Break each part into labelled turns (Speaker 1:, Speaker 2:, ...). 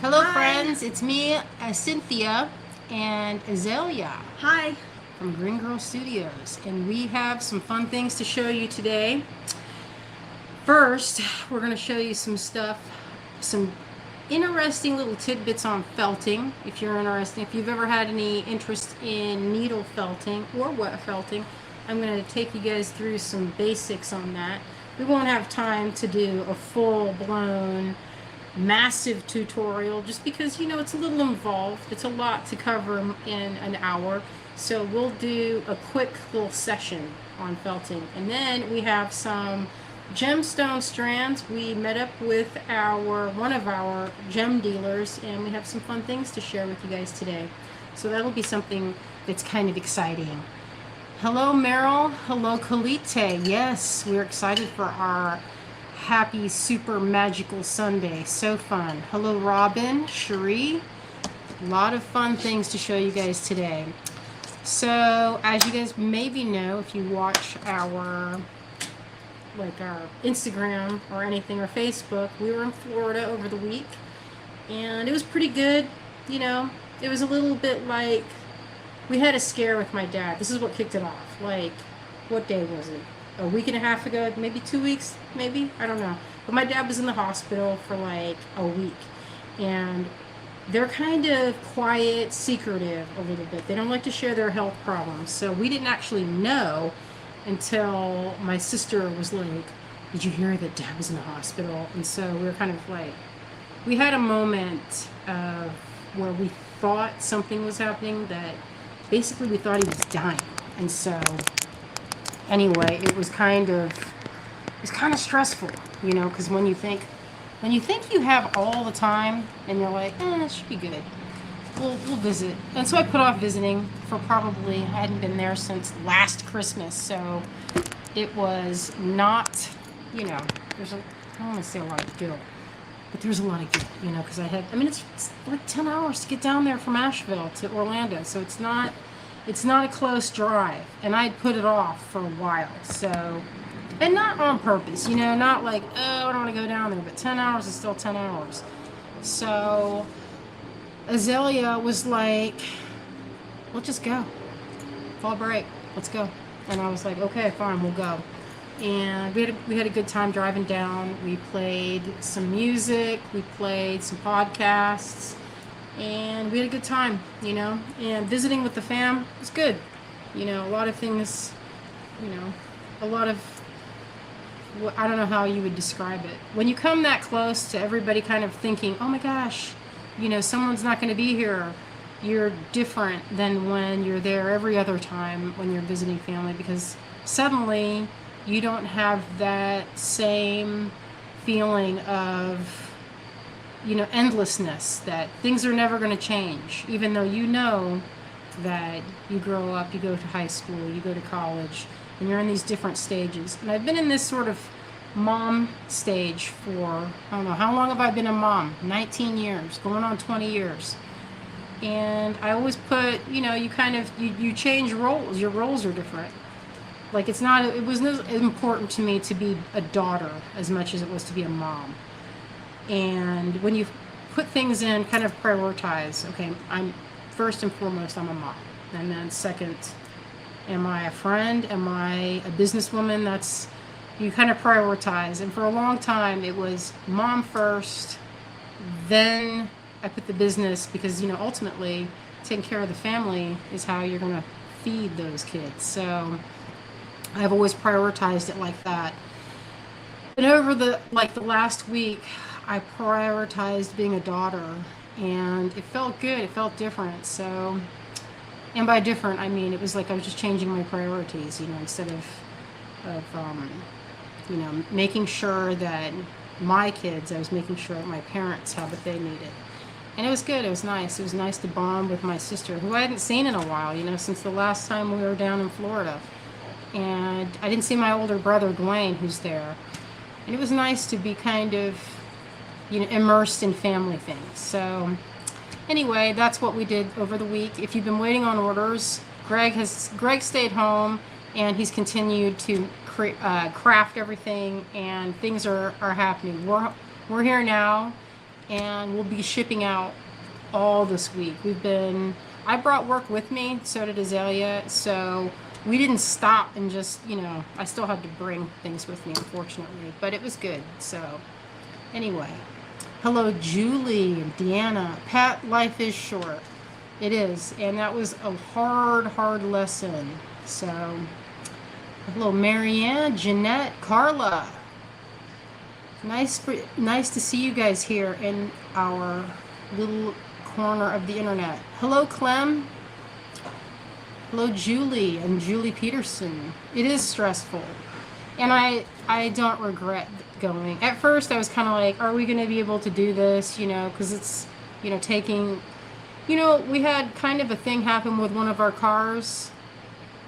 Speaker 1: Hello,
Speaker 2: Hi.
Speaker 1: friends. It's me, Cynthia, and Azalea
Speaker 2: Hi.
Speaker 1: from Greengirlstudios, and we have some fun things to show you today. First, we're going to show you some stuff, some interesting little tidbits on felting. If you're interested, if you've ever had any interest in needle felting or wet felting, I'm going to take you guys through some basics on that. We won't have time to do a full-blown massive tutorial just because it's a little involved. It's a lot to cover in an hour, so we'll do a quick little session on felting. And then we have some gemstone strands. We met up with one of our gem dealers, and we have some fun things to share with you guys today, so that'll be something that's kind of exciting. Hello, Meryl. Hello, Kalite. Yes, we're excited for our happy, super magical Sunday. So fun. Hello, Robin, Cherie. A lot of fun things to show you guys today. So, as you guys maybe know, if you watch our Instagram or anything, or Facebook, we were in Florida over the week, and it was pretty good. It was a little bit like we had a scare with my dad. This is what kicked it off. What day was it? A week and a half ago, maybe 2 weeks, maybe, I don't know. But my dad was in the hospital for like a week, and they're kind of quiet, secretive a little bit. They don't like to share their health problems. So we didn't actually know until my sister was like, "Did you hear that Dad was in the hospital?" And so we were kind of like, we had a moment where we thought something was happening, that basically we thought he was dying. And so anyway, it was kind of stressful, because when you think you have all the time, and you're like, it should be good. We'll visit. And so I put off visiting for probably, I hadn't been there since last Christmas, so it was not, I don't want to say a lot of guilt, but there's a lot of guilt, because it's like 10 hours to get down there from Asheville to Orlando, so it's not a close drive, and I'd put it off for a while, so, and not on purpose, not like, oh, I don't want to go down there, but 10 hours is still 10 hours. So Azalea was like, let's just go. Fall break, let's go. And I was like, okay, fine, we'll go. And we had a good time driving down. We played some music, we played some podcasts, and we had a good time, and visiting with the fam was good. A lot of things, a lot of, I don't know how you would describe it. When you come that close to everybody kind of thinking, oh my gosh, someone's not going to be here, you're different than when you're there every other time when you're visiting family, because suddenly you don't have that same feeling of, endlessness, that things are never going to change, even though that you grow up, you go to high school, you go to college, and you're in these different stages. And I've been in this sort of mom stage for, I don't know, how long have I been a mom? 19 years, going on 20 years. And I always put, you change roles, your roles are different. Like, it wasn't as important to me to be a daughter as much as it was to be a mom. And when you put things in, kind of prioritize, okay, I'm first and foremost, I'm a mom. And then second, am I a friend? Am I a businesswoman? You kind of prioritize. And for a long time, it was mom first, then I put the business, because, ultimately, taking care of the family is how you're going to feed those kids. So I've always prioritized it like that. And over the last week, I prioritized being a daughter, and it felt good. It felt different. So, and by different, I mean it was like I was just changing my priorities. Instead of making sure that my kids, I was making sure that my parents had what they needed. And it was good. It was nice. It was nice to bond with my sister, who I hadn't seen in a while. Since the last time we were down in Florida. And I didn't see my older brother, Dwayne, who's there. And it was nice to be kind of, immersed in family things. So anyway, that's what we did over the week. If you've been waiting on orders, Greg stayed home, and he's continued to craft everything, and things are happening. We're here now, and we'll be shipping out all this week. I brought work with me, so did Azalea, so we didn't stop and just, I still had to bring things with me, unfortunately, but it was good. So anyway, hello Julie and Deanna. Pat, life is short. It is, and that was a hard lesson. So hello Marianne, Jeanette, Carla. Nice to see you guys here in our little corner of the internet. Hello Clem. Hello Julie and Julie Peterson. It is stressful, and I don't regret going. At first I was kind of like, are we going to be able to do this, because it's, taking, we had kind of a thing happen with one of our cars.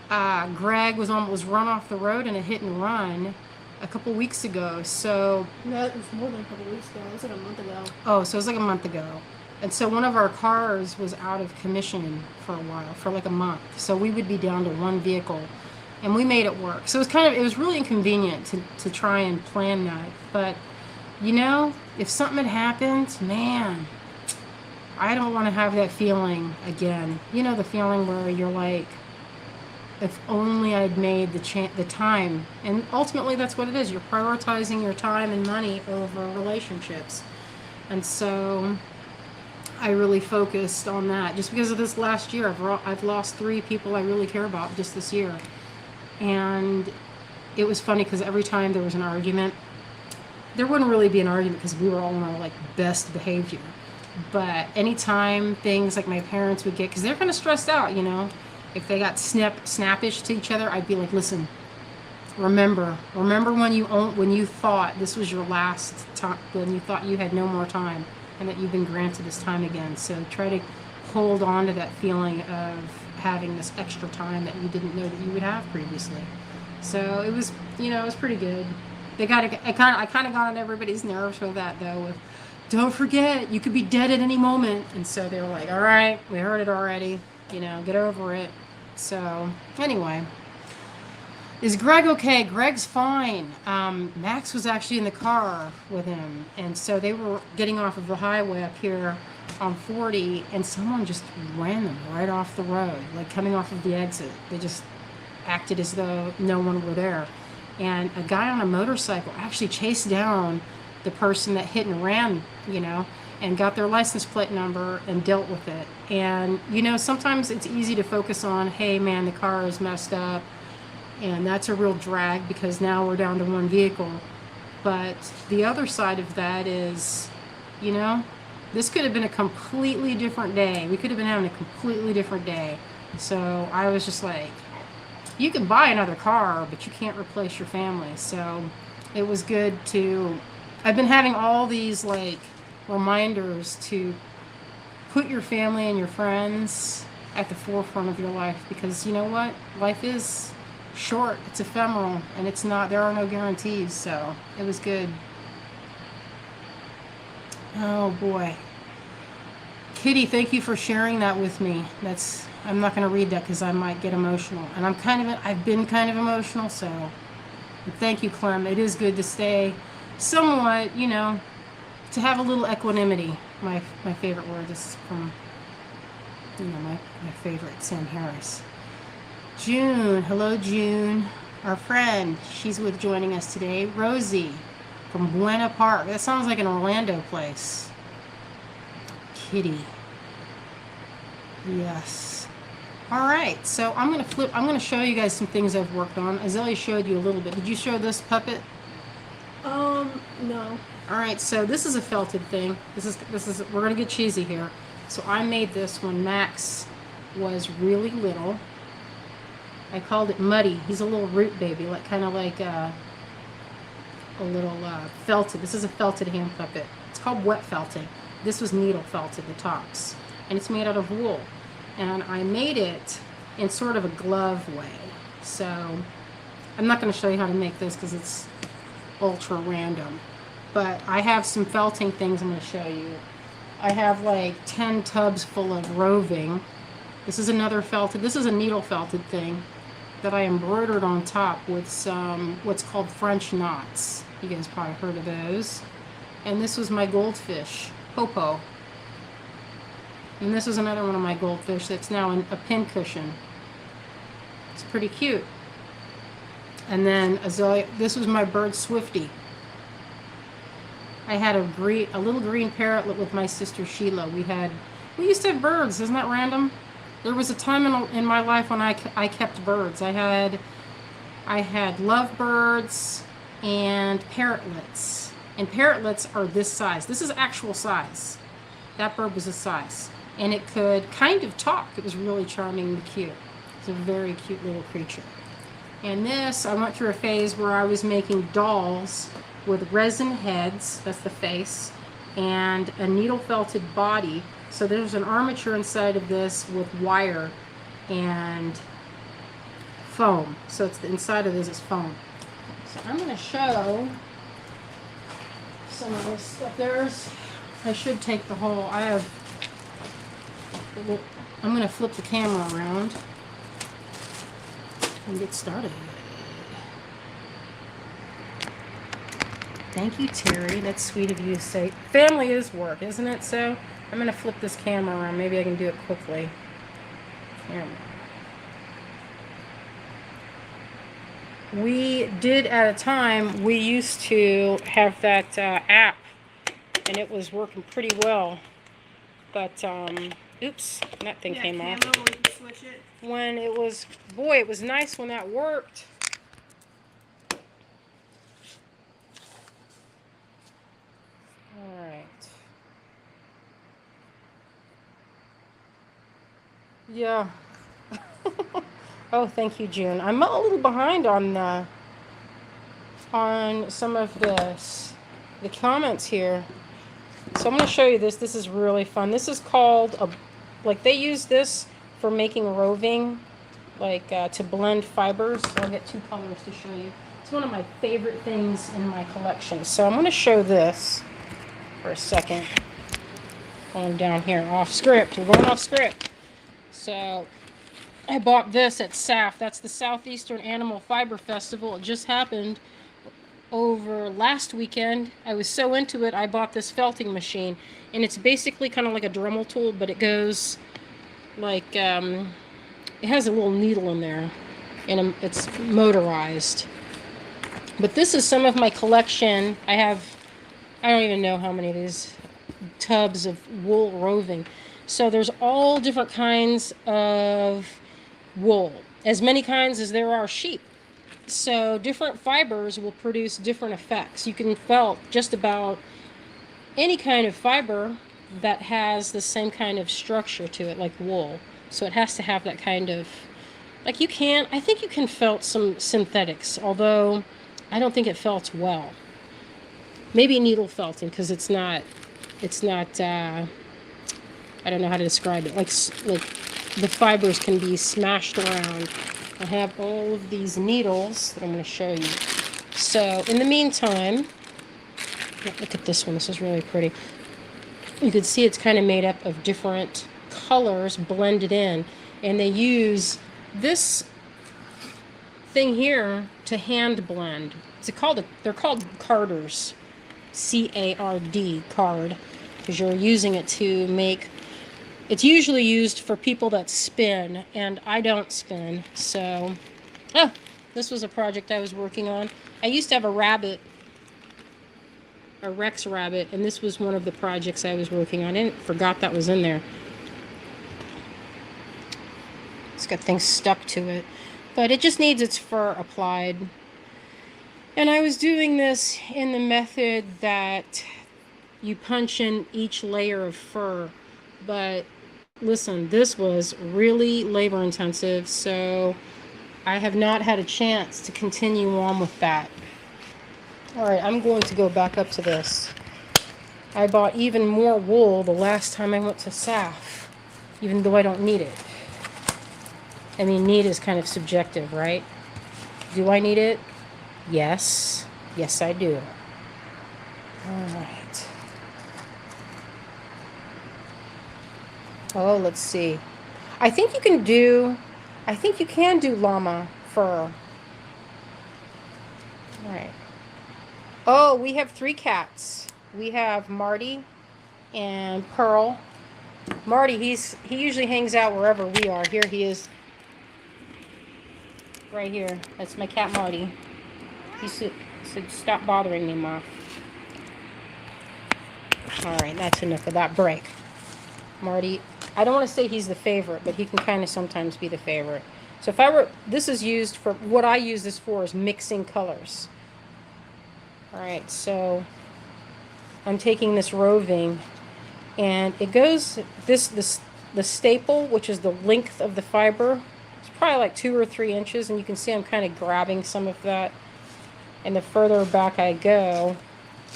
Speaker 1: Greg was run off the road in a hit and run a couple weeks ago. So
Speaker 2: that was more than a couple weeks ago. It was like a month ago.
Speaker 1: Oh, so it was like a month ago. And so one of our cars was out of commission for a while, for like a month. So we would be down to one vehicle, and we made it work. So it was really inconvenient to try and plan that. But, if something had happened, man, I don't want to have that feeling again. The feeling where you're like, if only I'd made the time. And ultimately that's what it is. You're prioritizing your time and money over relationships. And so I really focused on that. Just because of this last year, I've lost 3 people I really care about just this year. And it was funny because every time there was an argument, there wouldn't really be an argument because we were all on our best behavior. But anytime things like my parents would get, because they're kind of stressed out, if they got snappish to each other, I'd be like, listen, remember when you thought this was your last time, when you thought you had no more time, and that you've been granted this time again. So try to hold on to that feeling of having this extra time that you didn't know that you would have previously. So it was, it was pretty good. I kind of got on everybody's nerves with that though. With, don't forget, you could be dead at any moment. And so they were like, all right, we heard it already. Get over it. So anyway, is Greg okay? Greg's fine. Max was actually in the car with him, and so they were getting off of the highway up here on 40, and someone just ran them right off the road, coming off of the exit. They just acted as though no one were there. And a guy on a motorcycle actually chased down the person that hit and ran, and got their license plate number and dealt with it. And, sometimes it's easy to focus on, hey man, the car is messed up. And that's a real drag because now we're down to one vehicle. But the other side of that is, this could have been a completely different day. We could have been having a completely different day. So I was just like, you can buy another car, but you can't replace your family. So it was good I've been having all these reminders to put your family and your friends at the forefront of your life, because you know what? Life is short, it's ephemeral, and there are no guarantees. So it was good. Oh boy, Kitty, thank you for sharing that with me. I'm not going to read that because I might get emotional, and I've been kind of emotional. So thank you, Clem. It is good to stay somewhat, to have a little equanimity. My favorite word. This is from my favorite Sam Harris. June, hello June, our friend, she's joining us today. Rosie from Buena Park. That sounds like an Orlando place. Kitty. Yes. All right, so I'm going to show you guys some things I've worked on. Azalea showed you a little bit. Did you show this puppet?
Speaker 2: No.
Speaker 1: All right, so this is a felted thing. This is we're going to get cheesy here. So I made this when Max was really little. I called it Muddy. He's a little root baby, kind of like a little felted. This is a felted hand puppet. It's called wet felting. This was needle felted, the tops, and it's made out of wool. And I made it in sort of a glove way. So I'm not going to show you how to make this because it's ultra random. But I have some felting things I'm going to show you. I have 10 tubs full of roving. This is another felted. This is a needle felted thing that I embroidered on top with some what's called French knots. You guys probably heard of those. And this was my goldfish. Popo. And this is another one of my goldfish that's now in a pin cushion. It's pretty cute. And then Azalea, this was my bird Swifty. I had a little green parrotlet with my sister Sheila. We used to have birds. Isn't that random? There was a time in my life when I kept birds. I had lovebirds and parrotlets. And parrotlets are this size. This is actual size. That bird was this size. And it could kind of talk. It was really charming and cute. It's a very cute little creature. And this, I went through a phase where I was making dolls with resin heads, that's the face, and a needle felted body. So there's an armature inside of this with wire and foam. So it's the inside of this is foam. So I'm going to show some of this stuff. I should take the whole, I'm going to flip the camera around and get started. Thank you, Terry. That's sweet of you to say. Family is work, isn't it? So I'm going to flip this camera around. Maybe I can do it quickly. Camera. We did at a time, we used to have that app, and it was working pretty well. But, oops, that thing came off.
Speaker 2: Switch it.
Speaker 1: When it was, boy, it was nice when that worked. All right. Yeah. Oh, thank you, June. I'm a little behind on some of the comments here. So I'm going to show you this. This is really fun. This is called like they use this for making roving, like to blend fibers. So I'll get two colors to show you. It's one of my favorite things in my collection. So I'm going to show this for a second. Going down here off script. We're going off script. So I bought this at SAF. That's the Southeastern Animal Fiber Festival. It just happened over last weekend. I was so into it, I bought this felting machine. And it's basically kind of like a Dremel tool, but it goes like, it has a little needle in there. And it's motorized. But this is some of my collection. I don't even know how many of these tubs of wool roving. So there's all different kinds of wool, as many kinds as there are sheep. So different fibers will produce different effects. You can felt just about any kind of fiber that has the same kind of structure to it, like wool. So it has to have that kind of, like I think you can felt some synthetics, although I don't think it felts well. Maybe needle felting, because it's not, I don't know how to describe it. Like the fibers can be smashed around. I have all of these needles that I'm going to show you. So in the meantime, look at this one. This is really pretty. You can see it's kind of made up of different colors blended in. And they use this thing here to hand blend. They're called carders. C-A-R-D, card. Because you're using it to make... It's usually used for people that spin, and I don't spin, so... Oh, this was a project I was working on. I used to have a rabbit, a Rex rabbit, and this was one of the projects I was working on. I forgot that was in there. It's got things stuck to it. But it just needs its fur applied. And I was doing this in the method that you punch in each layer of fur. But listen, this was really labor intensive, so I have not had a chance to continue on with that. Alright, I'm going to go back up to this. I bought even more wool the last time I went to SAF, even though I don't need it. I mean, need is kind of subjective, right? Do I need it? Yes. Yes, I do. Alright. Oh, let's see. I think you can do llama fur. Alright. Oh, we have 3 cats. We have Marty, and Pearl. Marty, he usually hangs out wherever we are. Here he is. Right here. That's my cat Marty. He said stop bothering me, Ma. Alright, that's enough of that break. Marty, I don't want to say he's the favorite, but he can kind of sometimes be the favorite. So if I were, this is used for, what I use this for is mixing colors. Alright, so I'm taking this roving, and it goes, the staple, which is the length of the fiber, it's probably like 2 or 3 inches, and you can see I'm kind of grabbing some of that. And the further back I go,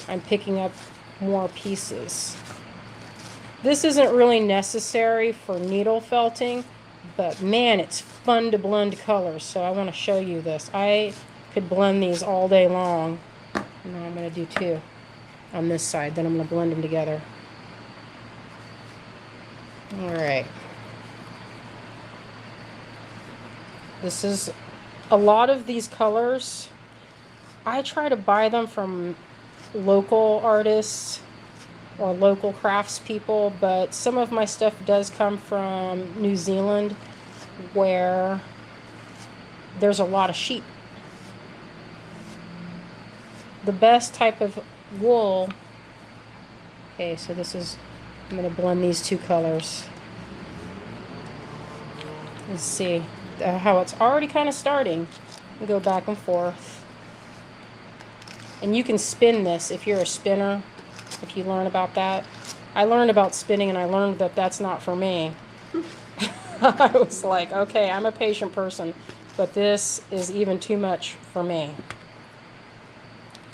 Speaker 1: I'm picking up more pieces. This isn't really necessary for needle felting, but man, it's fun to blend colors, so I want to show you this. I could blend these all day long. And I'm going to do 2 on this side, then I'm going to blend them together. Alright. This is a lot of these colors. I try to buy them from local artists or local craftspeople, but some of my stuff does come from New Zealand, where there's a lot of sheep. The best type of wool. Okay, so this is, I'm going to blend these 2 colors. Let's see how it's already kind of starting. Go back and forth. And you can spin this if you're a spinner, if you learn about that. I learned about spinning, and I learned that that's not for me. I was like, okay, I'm a patient person, but this is even too much for me.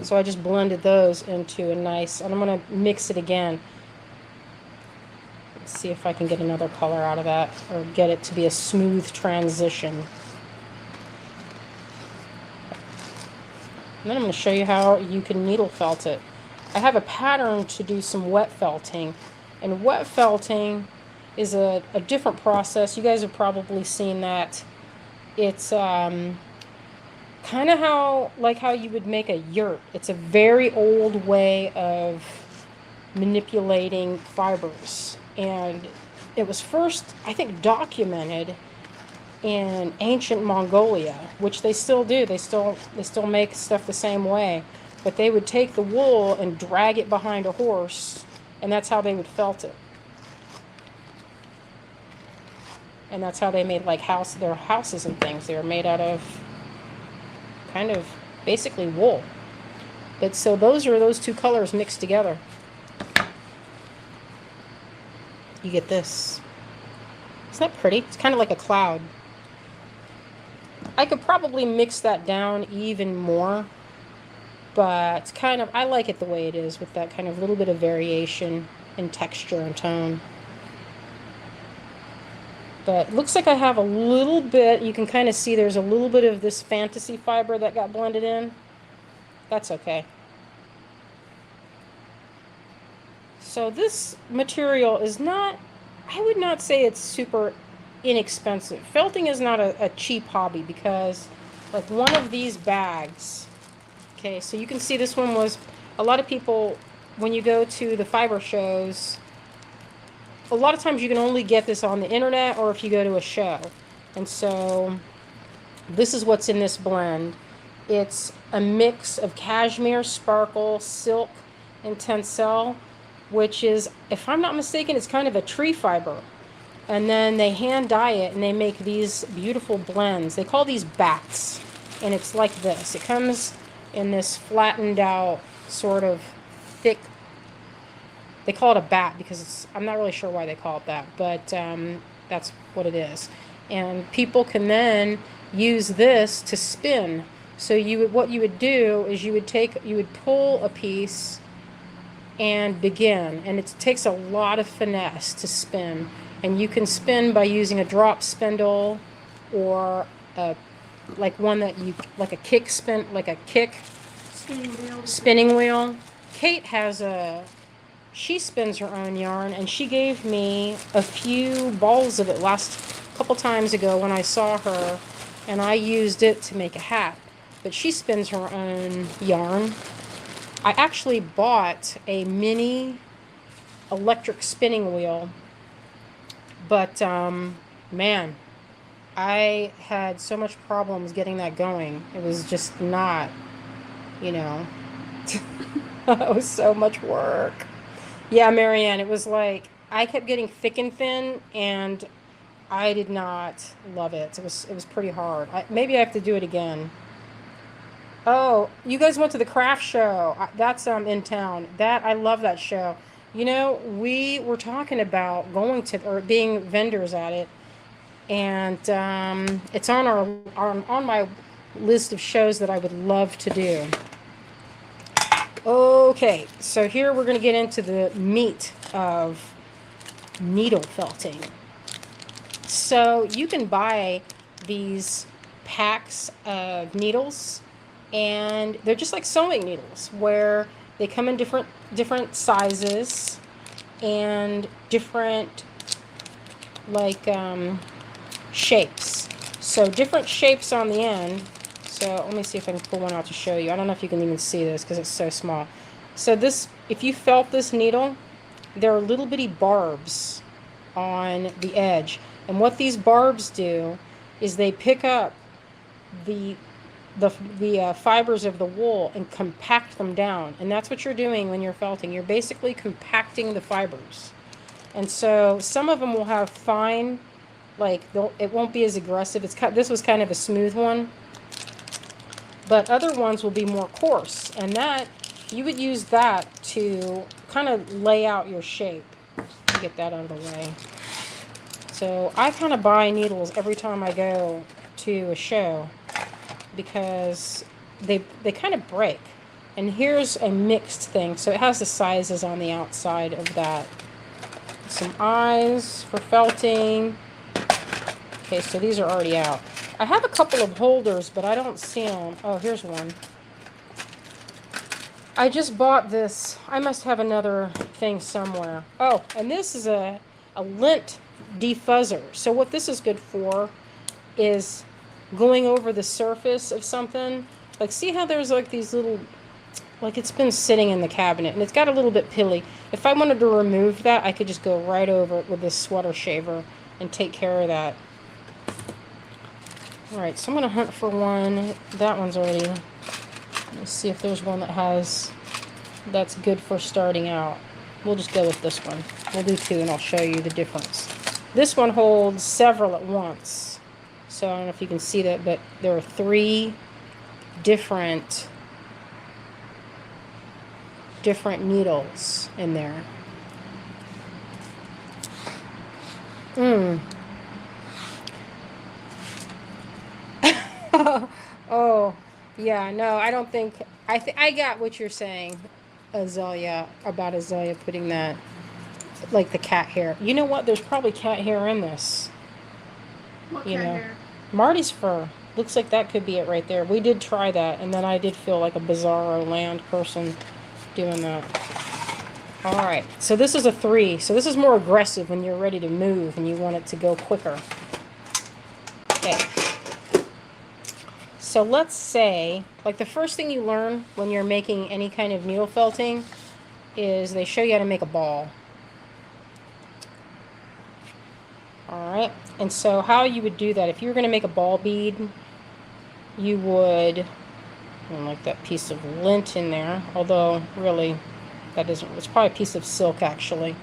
Speaker 1: So I just blended those into a nice, and I'm going to mix it again. Let's see if I can get another color out of that, or get it to be a smooth transition. And then I'm going to show you how you can needle felt it. I have a pattern to do some wet felting. And wet felting is a different process. You guys have probably seen that. It's kind of how you would make a yurt. It's a very old way of manipulating fibers. And it was first, I think, documented in ancient Mongolia, which they still do. They still make stuff the same way. But they would take the wool and drag it behind a horse, and that's how they would felt it. And that's how they made like their houses and things. They were made out of kind of basically wool. But so those are those 2 colors mixed together. You get this. Isn't that pretty? It's kind of like a cloud. I could probably mix that down even more, but it's kind of, I like it the way it is, with that kind of little bit of variation in texture and tone. But it looks like I have a little bit, you can kind of see there's a little bit of this fantasy fiber that got blended in. That's okay. So this material is not, I would not say it's super inexpensive. Felting is not a cheap hobby, because like one of these bags, okay, so you can see this one was, a lot of people, when you go to the fiber shows, a lot of times you can only get this on the internet or if you go to a show. And so this is what's in this blend. It's a mix of cashmere, sparkle, silk, and tencel, which is, if I'm not mistaken, it's kind of a tree fiber. And then they hand dye it, and they make these beautiful blends. They call these bats, and it's like this. It comes in this flattened out sort of thick, they call it a bat because it's, I'm not really sure why they call it that, but that's what it is. And people can then use this to spin. So what you would do is you would pull a piece and begin, and it takes a lot of finesse to spin. And you can spin by using a drop spindle, or like one that you, like a kick spin, like a kick spinning wheel. Kate has she spins her own yarn, and she gave me a few balls of it last couple times ago when I saw her, and I used it to make a hat. But she spins her own yarn. I actually bought a mini electric spinning wheel. But, man, I had so much problems getting that going. It was just not, you know, it was so much work. Yeah, Marianne, it was like I kept getting thick and thin, and I did not love it. It was pretty hard. Maybe I have to do it again. Oh, you guys went to the craft show. That's in town. That I love that show. You know, we were talking about going to or being vendors at it, and it's on on my list of shows that I would love to do. Okay, so here we're going to get into the meat of needle felting. So you can buy these packs of needles, and they're just like sewing needles, where they come in different sizes and different like shapes. So different shapes on the end. So let me see if I can pull one out to show you. I don't know if you can even see this because it's so small. So this, if you felt this needle, there are little bitty barbs on the edge. And what these barbs do is they pick up the fibers of the wool and compact them down. And that's what you're doing when you're felting. You're basically compacting the fibers. And so some of them will have fine, like it won't be as aggressive. This was kind of a smooth one. But other ones will be more coarse, and that you would use that to kind of lay out your shape. Get that out of the way. So I kind of buy needles every time I go to a show because they kind of break. And here's a mixed thing. So it has the sizes on the outside of that. Some eyes for felting. Okay, so these are already out. I have a couple of holders, but I don't see them. Oh, here's one. I just bought this. I must have another thing somewhere. Oh, and this is a lint defuzzer. So what this is good for is going over the surface of something. Like, see how there's like these little, like it's been sitting in the cabinet and it's got a little bit pilly. If I wanted to remove that, I could just go right over it with this sweater shaver and take care of that. Alright, so I'm going to hunt for one. That one's already... Let's see if there's one that's good for starting out. We'll just go with this one. We'll do two and I'll show you the difference. This one holds several at once. So I don't know if you can see that, but there are 3 different needles in there. Oh, yeah, no, I don't think... I got what you're saying, Azalea, about Azalea putting that, like the cat hair. You know what? There's probably cat hair in this.
Speaker 2: What cat hair?
Speaker 1: Marty's fur. Looks like that could be it right there. We did try that, and then I did feel like a Bizarro Land person doing that. Alright, so this is a 3. So this is more aggressive when you're ready to move and you want it to go quicker. Okay. So let's say, like the first thing you learn when you're making any kind of needle felting is they show you how to make a ball. Alright, and so how you would do that, if you were going to make a ball bead, you would, like that piece of lint in there, although really that isn't, it's probably a piece of silk actually.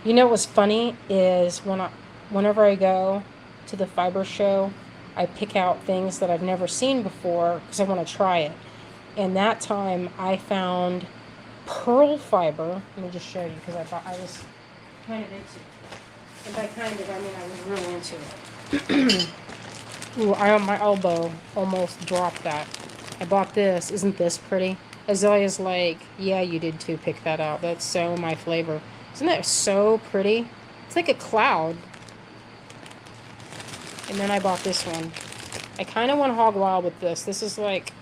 Speaker 1: You know what's funny is whenever I go to the fiber show, I pick out things that I've never seen before because I want to try it. And that time I found pearl fiber. Let me just show you because I was kind of into it. And by kind of, I mean I was really into it. Ooh, my elbow almost dropped that. I bought this. Isn't this pretty? Azalea's like, yeah, you did too pick that out. That's so my flavor. Isn't that so pretty? It's like a cloud. And then I bought this one. I kind of went hog wild with this. This is like,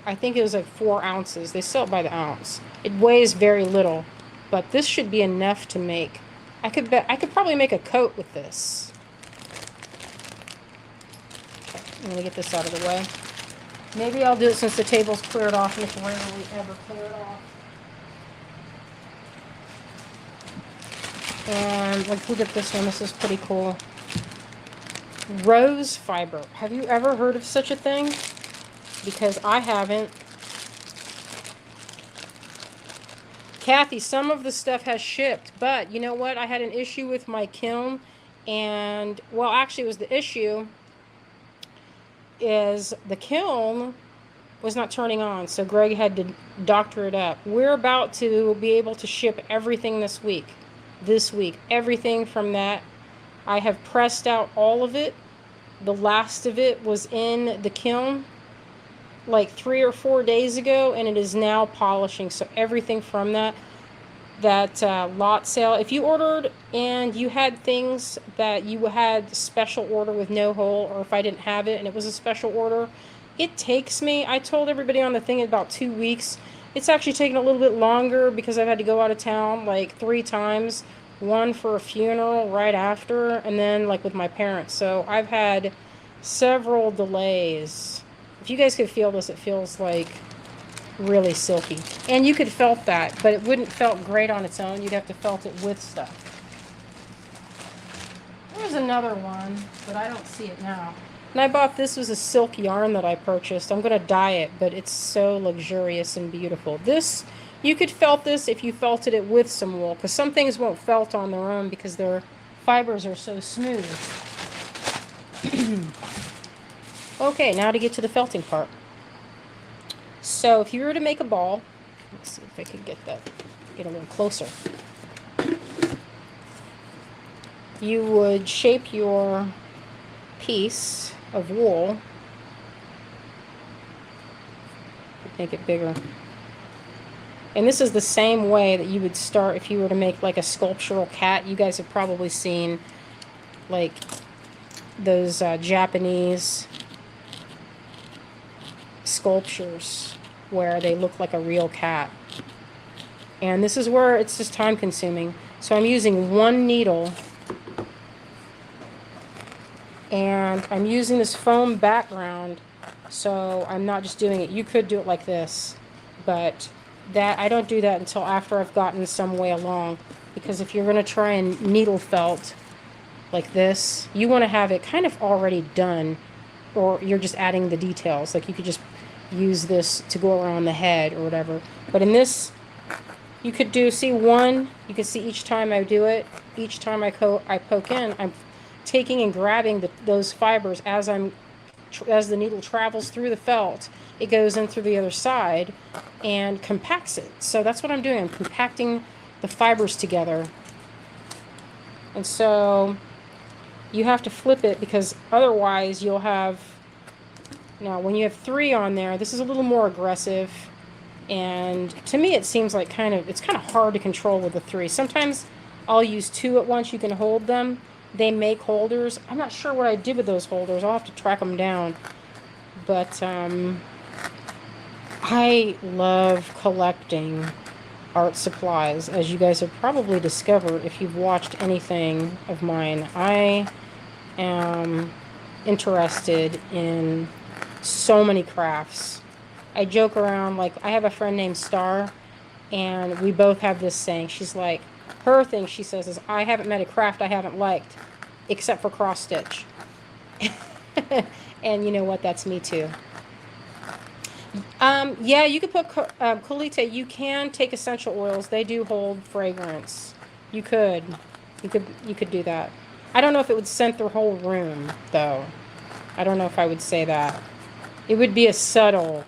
Speaker 1: I think it was like 4 ounces. They sell it by the ounce. It weighs very little, but this should be enough to make. I could probably make a coat with this. Okay, I'm gonna get this out of the way. Maybe I'll do it since the table's cleared off, and it's rarely ever cleared off. And like, look at this one. This is pretty cool. Rose fiber. Have you ever heard of such a thing? Because I haven't. Kathy, some of the stuff has shipped, but you know what? I had an issue with my kiln, and, well, actually, it was the issue is the kiln was not turning on, so Greg had to doctor it up. We're about to be able to ship everything this week. Everything from that. I have pressed out all of it. The last of it was in the kiln like 3 or 4 days ago, and it is now polishing. So everything from that lot sale, if you ordered and you had things that you had special order with no hole, or if I didn't have it and it was a special order, it takes me, I told everybody on the thing, about 2 weeks. It's actually taken a little bit longer because I've had to go out of town like 3 times, one for a funeral right after, and then like with my parents. So I've had several delays. If you guys could feel this, it feels like really silky. And you could felt that, but it wouldn't felt great on its own. You'd have to felt it with stuff. There's another one, but I don't see it now. And I bought, this was a silk yarn that I purchased. I'm going to dye it, but it's so luxurious and beautiful. This, you could felt this if you felted it with some wool, because some things won't felt on their own because their fibers are so smooth. Okay, now to get to the felting part. So if you were to make a ball, let's see if I can get a little closer. You would shape your piece of wool, make it bigger. And this is the same way that you would start if you were to make like a sculptural cat. You guys have probably seen like those Japanese sculptures where they look like a real cat. And this is where it's just time consuming. So I'm using one needle, and I'm using this foam background, so I'm not just doing it. You could do it like this, but that I don't do that until after I've gotten some way along, because if you're going to try and needle felt like this, you want to have it kind of already done, or you're just adding the details. Like you could just use this to go around the head or whatever. But in this, you could do, see one, you can see each time I do it, each time I poke in, I'm taking and grabbing those fibers as the needle travels through the felt. It goes in through the other side and compacts it. So that's what I'm doing. I'm compacting the fibers together. And so you have to flip it, because otherwise you'll have, now when you have 3 on there, this is a little more aggressive. And to me it seems like it's kind of hard to control with the 3. Sometimes I'll use 2 at once. You can hold them. They make holders. I'm not sure what I did with those holders. I'll have to track them down. But I love collecting art supplies, as you guys have probably discovered if you've watched anything of mine. I am interested in so many crafts. I joke around, like I have a friend named Star, and we both have this saying. She's like, her thing, she says, is I haven't met a craft I haven't liked, except for cross stitch. And you know what? That's me too. Yeah, you could put Colite. You can take essential oils. They do hold fragrance. You could do that. I don't know if it would scent the whole room, though. I don't know if I would say that. It would be a subtle.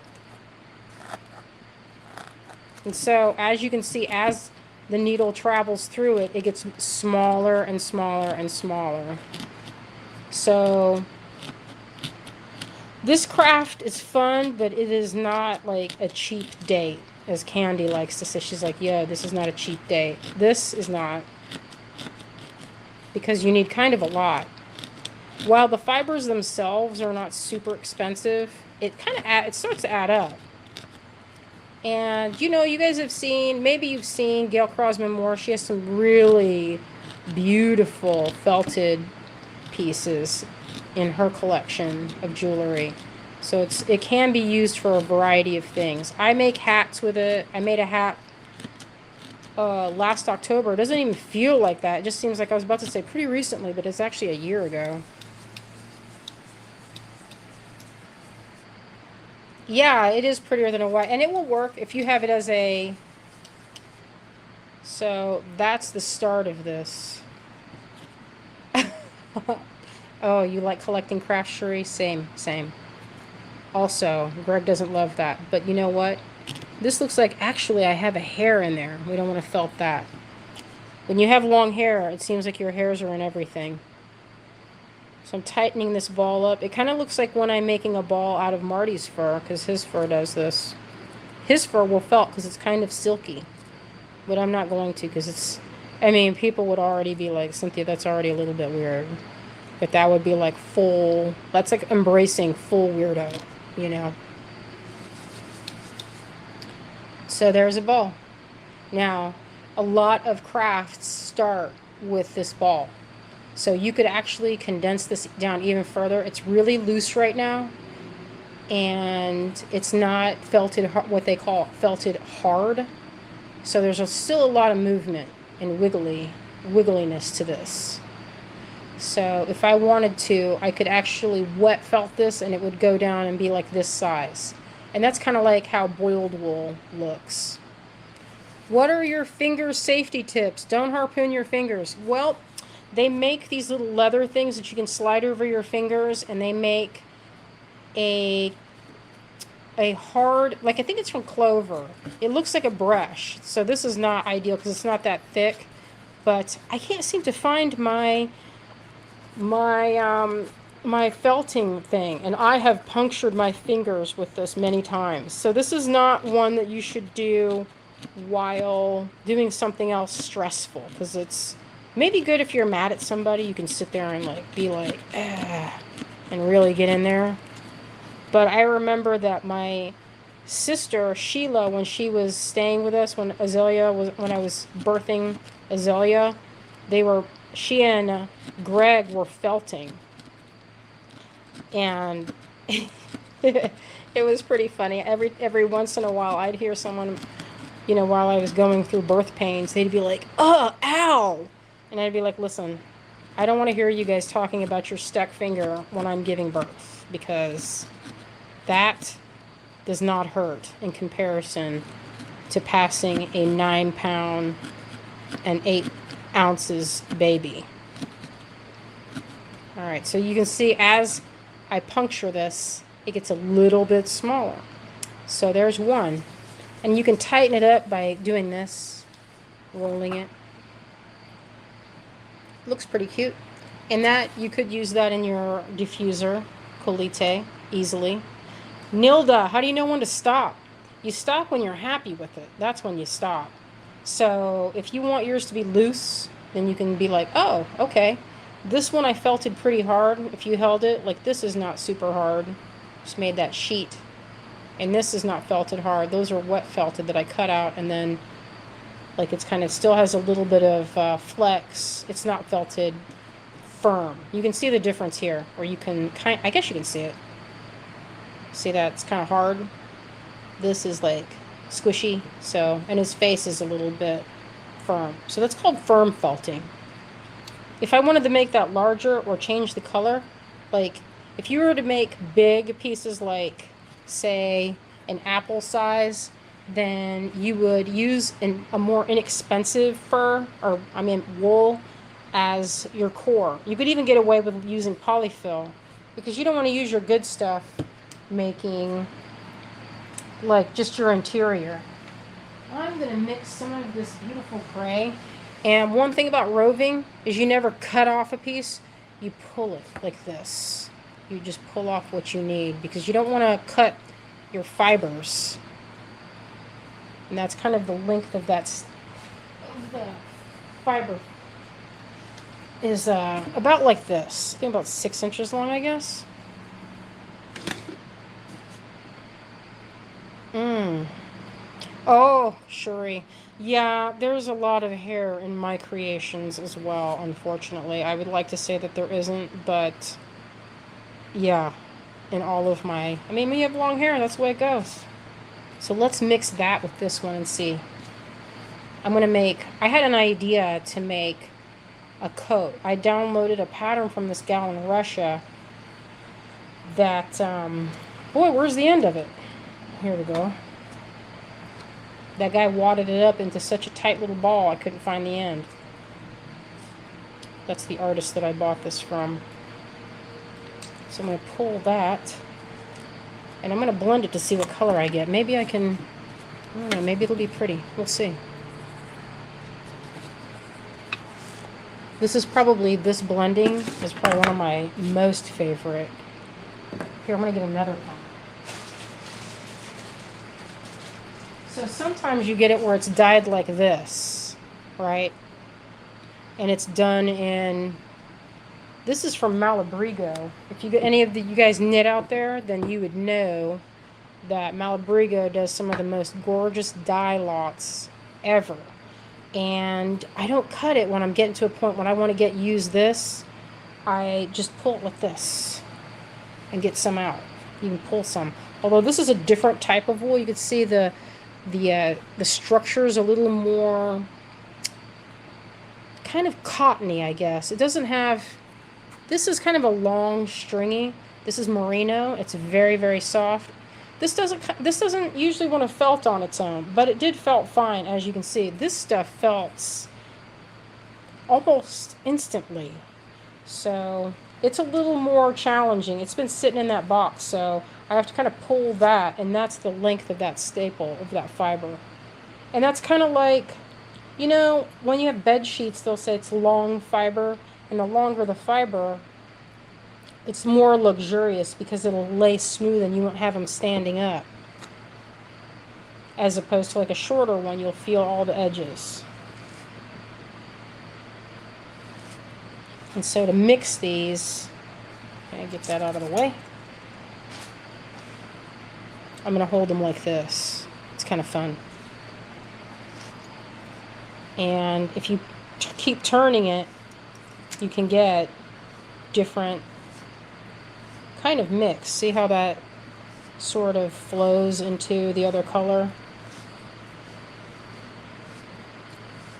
Speaker 1: And so, as you can see, as the needle travels through it, it gets smaller and smaller and smaller. So this craft is fun, but it is not like a cheap date, as Candy likes to say. She's like, yeah, this is not a cheap date. This is not, because you need kind of a lot. While the fibers themselves are not super expensive, it starts to add up. And, you know, you guys have seen, maybe you've seen Gail Crosman Moore. She has some really beautiful felted pieces in her collection of jewelry. So it can be used for a variety of things. I make hats with it. I made a hat last October. It doesn't even feel like that. It just seems like I was about to say pretty recently, but it's actually a year ago. Yeah, it is prettier than a white, and it will work if you have it as a. So that's the start of this. Oh, you like collecting craft, Sheree? Same, same. Also, Greg doesn't love that, but you know what? This looks like actually I have a hair in there. We don't want to felt that. When you have long hair, it seems like your hairs are in everything. So I'm tightening this ball up. It kind of looks like when I'm making a ball out of Marty's fur, because his fur does this. His fur will felt because it's kind of silky. But I'm not going to because it's... I mean, people would already be like, Cynthia, that's already a little bit weird. But that would be like full... That's like embracing full weirdo, you know. So there's a ball. Now, a lot of crafts start with this ball. So you could actually condense this down even further. It's really loose right now. And it's not felted, what they call felted hard. So there's still a lot of movement and wiggliness to this. So if I wanted to, I could actually wet felt this and it would go down and be like this size. And that's kind of like how boiled wool looks. What are your finger safety tips? Don't harpoon your fingers. Well, they make these little leather things that you can slide over your fingers, and they make a hard, like I think it's from clover. It looks like a brush. So this is not ideal because it's not that thick. But I can't seem to find my felting thing, and I have punctured my fingers with this many times. So this is not one that you should do while doing something else stressful, because it's maybe good if you're mad at somebody. You can sit there and like be like, ah, and really get in there. But I remember that my sister Sheila, when she was staying with us, when I was birthing Azalea, she and Greg were felting, and it was pretty funny. Every once in a while, I'd hear someone, you know, while I was going through birth pains, they'd be like, "Oh, ow," and I'd be like, "Listen, I don't want to hear you guys talking about your stuck finger when I'm giving birth, because that does not hurt in comparison to passing a 9-pound and 8 ounces baby." All right, so you can see as I puncture this, it gets a little bit smaller. So there's one. And you can tighten it up by doing this, rolling it. Looks pretty cute. And that, you could use that in your diffuser, Colite, easily. Nilda, how do you know when to stop? You stop when you're happy with it. That's when you stop. So if you want yours to be loose, then you can be like, oh, okay. This one I felted pretty hard. If you held it, like this is not super hard. Just made that sheet. And this is not felted hard. Those are wet felted that I cut out, and then like it's kind of still has a little bit of flex. It's not felted firm. You can see the difference here, or you can I guess you can see it. See that it's kind of hard. This is like squishy. So, and his face is a little bit firm. So that's called firm felting. If I wanted to make that larger or change the color, like if you were to make big pieces like, say, an apple size, then you would use a more inexpensive fur, or I mean wool, as your core. You could even get away with using polyfill, because you don't want to use your good stuff making like just your interior. I'm going to mix some of this beautiful gray. And one thing about roving is you never cut off a piece. You pull it like this. You just pull off what you need, because you don't want to cut your fibers. And that's kind of the length of that, of the fiber is about like this. I think about 6 inches long, I guess. Oh, Shuri. Yeah, there's a lot of hair in my creations as well, unfortunately. I would like to say that there isn't, but yeah, in all of my... I mean, when you have long hair, that's the way it goes. So let's mix that with this one and see. I had an idea to make a coat. I downloaded a pattern from this gal in Russia that, boy, where's the end of it? Here we go. That guy wadded it up into such a tight little ball, I couldn't find the end. That's the artist that I bought this from. So I'm going to pull that. And I'm going to blend it to see what color I get. Maybe I can, I don't know, maybe it'll be pretty. We'll see. This blending is probably one of my most favorite. Here, I'm going to get another one. So sometimes you get it where it's dyed like this, right? And it's done in, this is from Malabrigo. If you get any of you guys knit out there, then you would know that Malabrigo does some of the most gorgeous dye lots ever. And I don't cut it when I'm getting to a point when I want to use this. I just pull it with this and get some out. You can pull some. Although this is a different type of wool, you can see the structure is a little more kind of cottony, I guess. It doesn't have, this is kind of a long stringy. This is merino. It's very, very soft. This doesn't usually want to felt on its own, but it did felt fine, as you can see. This stuff felts almost instantly. So it's a little more challenging. It's been sitting in that box, so I have to kind of pull that, and that's the length of that staple, of that fiber. And that's kind of like, you know, when you have bed sheets, they'll say it's long fiber, and the longer the fiber, it's more luxurious because it'll lay smooth and you won't have them standing up. As opposed to like a shorter one, you'll feel all the edges. And so to mix these, can I get that out of the way? I'm going to hold them like this. It's kind of fun. And if you keep turning it, you can get different kind of mix. See how that sort of flows into the other color?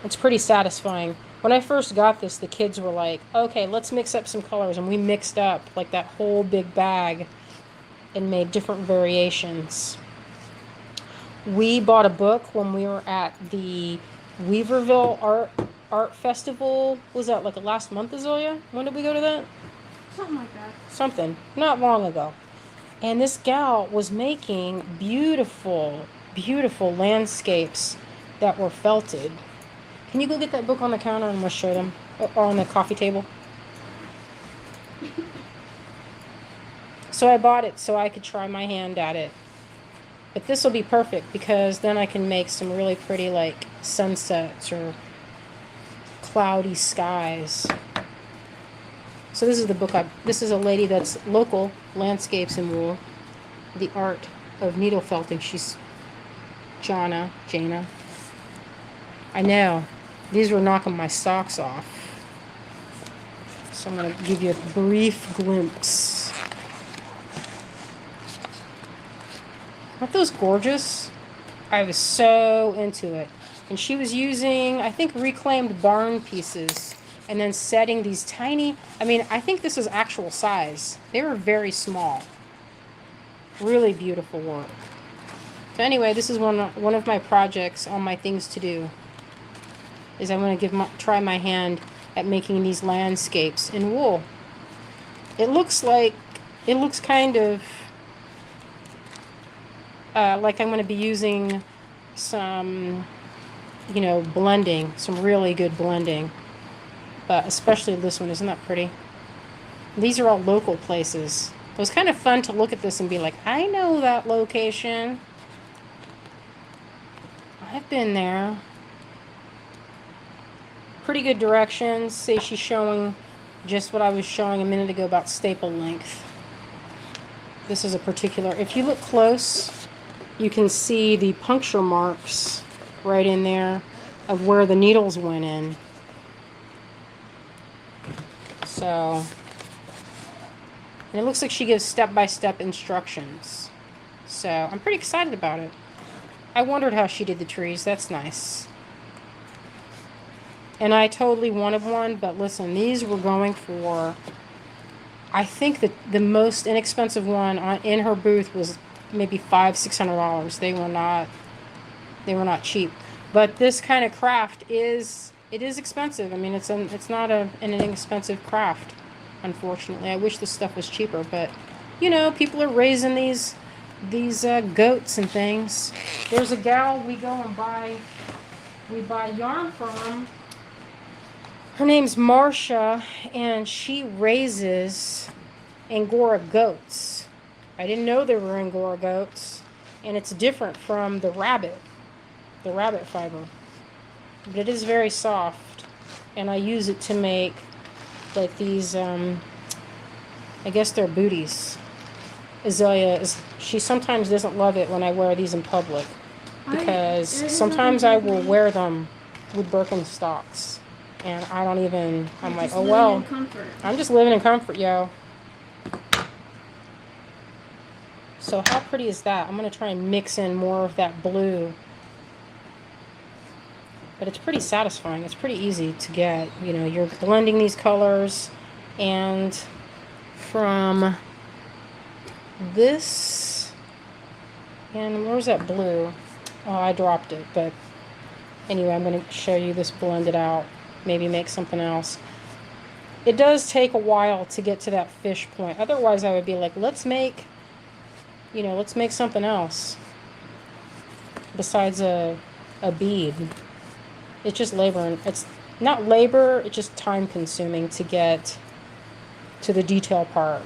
Speaker 1: It's pretty satisfying. When I first got this, the kids were like, okay, let's mix up some colors. And we mixed up like that whole big bag and made different variations. We bought a book when we were at the Weaverville Art Festival. Was that like last month, Azealia? When did we go to that?
Speaker 2: Something like that.
Speaker 1: Something. Not long ago. And this gal was making beautiful, beautiful landscapes that were felted. Can you go get that book on the counter and we'll show them? Or on the coffee table? So I bought it so I could try my hand at it. But this will be perfect because then I can make some really pretty like sunsets or cloudy skies. So this is the book this is a lady that's local, Landscapes in Wool, The Art of Needle Felting. She's Jana. I know, these were knocking my socks off. So I'm going to give you a brief glimpse. Aren't those gorgeous? I was so into it. And she was using, I think, reclaimed barn pieces and then setting these tiny, I mean, I think this is actual size. They were very small. Really beautiful work. So anyway, this is one of my projects on my things to do. Is I'm going to try my hand at making these landscapes in wool. It looks kind of like I'm going to be using some, you know, blending, some really good blending. But especially this one, isn't that pretty? These are all local places. It was kind of fun to look at this and be like, I know that location. I've been there. Pretty good directions. See, she's showing just what I was showing a minute ago about staple length. This is a particular, if you look close, you can see the puncture marks right in there of where the needles went in. So, and it looks like she gives step-by-step instructions. So, I'm pretty excited about it. I wondered how she did the trees. That's nice. And I totally wanted one, but listen, these were going for, I think that the most inexpensive one in her booth was maybe $500-$600. They were not cheap. But this kind of craft is expensive. I mean, it's not an inexpensive craft, unfortunately. I wish this stuff was cheaper, but you know, people are raising these goats and things. There's a gal we buy yarn from. Her name's Marcia, and she raises Angora goats. I didn't know there were Angora goats, and it's different from the rabbit fiber. But it is very soft, and I use it to make like these, I guess they're booties. Azalea, she sometimes doesn't love it when I wear these in public, because sometimes I will wear them with Birkenstocks. And I don't even, I'm like, oh well, I'm just living in comfort, yo. So how pretty is that? I'm going to try and mix in more of that blue. But it's pretty satisfying. It's pretty easy to get. You know, you're blending these colors. And from this, and where's that blue? Oh, I dropped it. But anyway, I'm going to show you this blended out. Maybe make something else. It does take a while to get to that fish point. Otherwise, I would be like, let's make something else besides a bead. It's just labor. It's not labor, it's just time consuming to get to the detail part.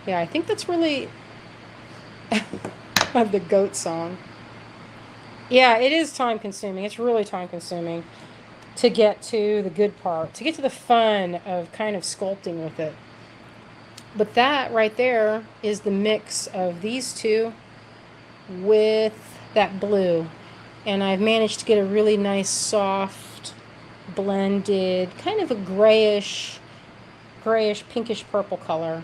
Speaker 1: Yeah, I think that's really of the goat song. Yeah, it is time consuming. It's really time consuming to get to the good part, to get to the fun of kind of sculpting with it. But that right there is the mix of these two with that blue. And I've managed to get a really nice, soft, blended, kind of a grayish, pinkish purple color.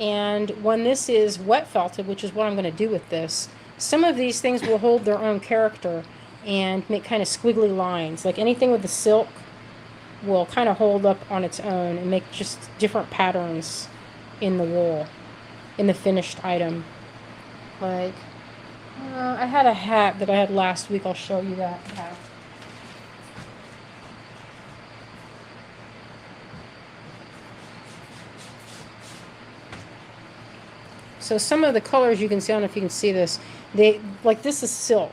Speaker 1: And when this is wet felted, which is what I'm going to do with this, some of these things will hold their own character and make kind of squiggly lines. Like anything with the silk will kind of hold up on its own and make just different patterns in the wool, in the finished item. Like, I had a hat that I had last week. I'll show you that hat. So some of the colors you can see, I don't know if you can see this, this is silk.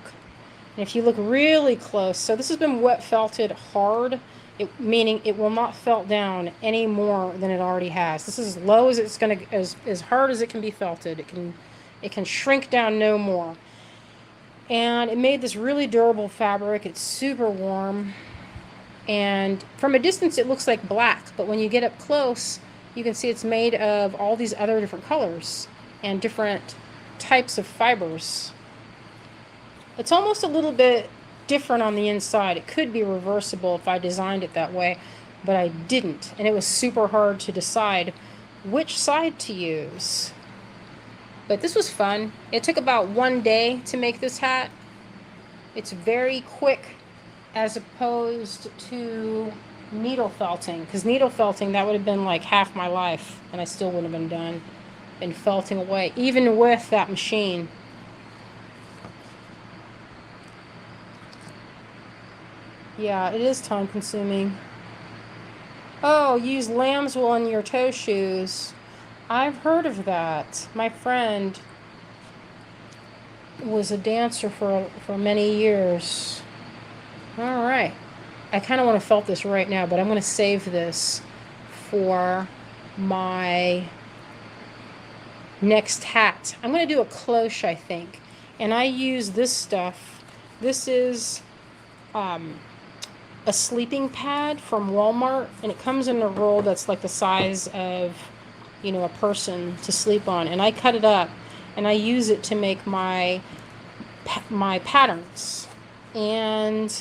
Speaker 1: And if you look really close, so this has been wet felted hard, meaning it will not felt down any more than it already has. This is as low as it's going to, as hard as it can be felted. It can shrink down no more. And it made this really durable fabric. It's super warm. And from a distance it looks like black, but when you get up close, you can see it's made of all these other different colors and different types of fibers. It's almost a little bit different on the inside. It could be reversible if I designed it that way, but I didn't. And it was super hard to decide which side to use. But this was fun. It took about 1 day to make this hat. It's very quick as opposed to needle felting. Because needle felting, that would have been like half my life, and I still wouldn't have been felting away, even with that machine. Yeah, it is time consuming. Oh, use lamb's wool on your toe shoes. I've heard of that. My friend was a dancer for many years. All right. I kind of want to felt this right now, but I'm going to save this for my next hat. I'm going to do a cloche, I think. And I use this stuff. This is a sleeping pad from Walmart, and it comes in a roll that's like the size of, a person to sleep on. And I cut it up, and I use it to make my patterns. And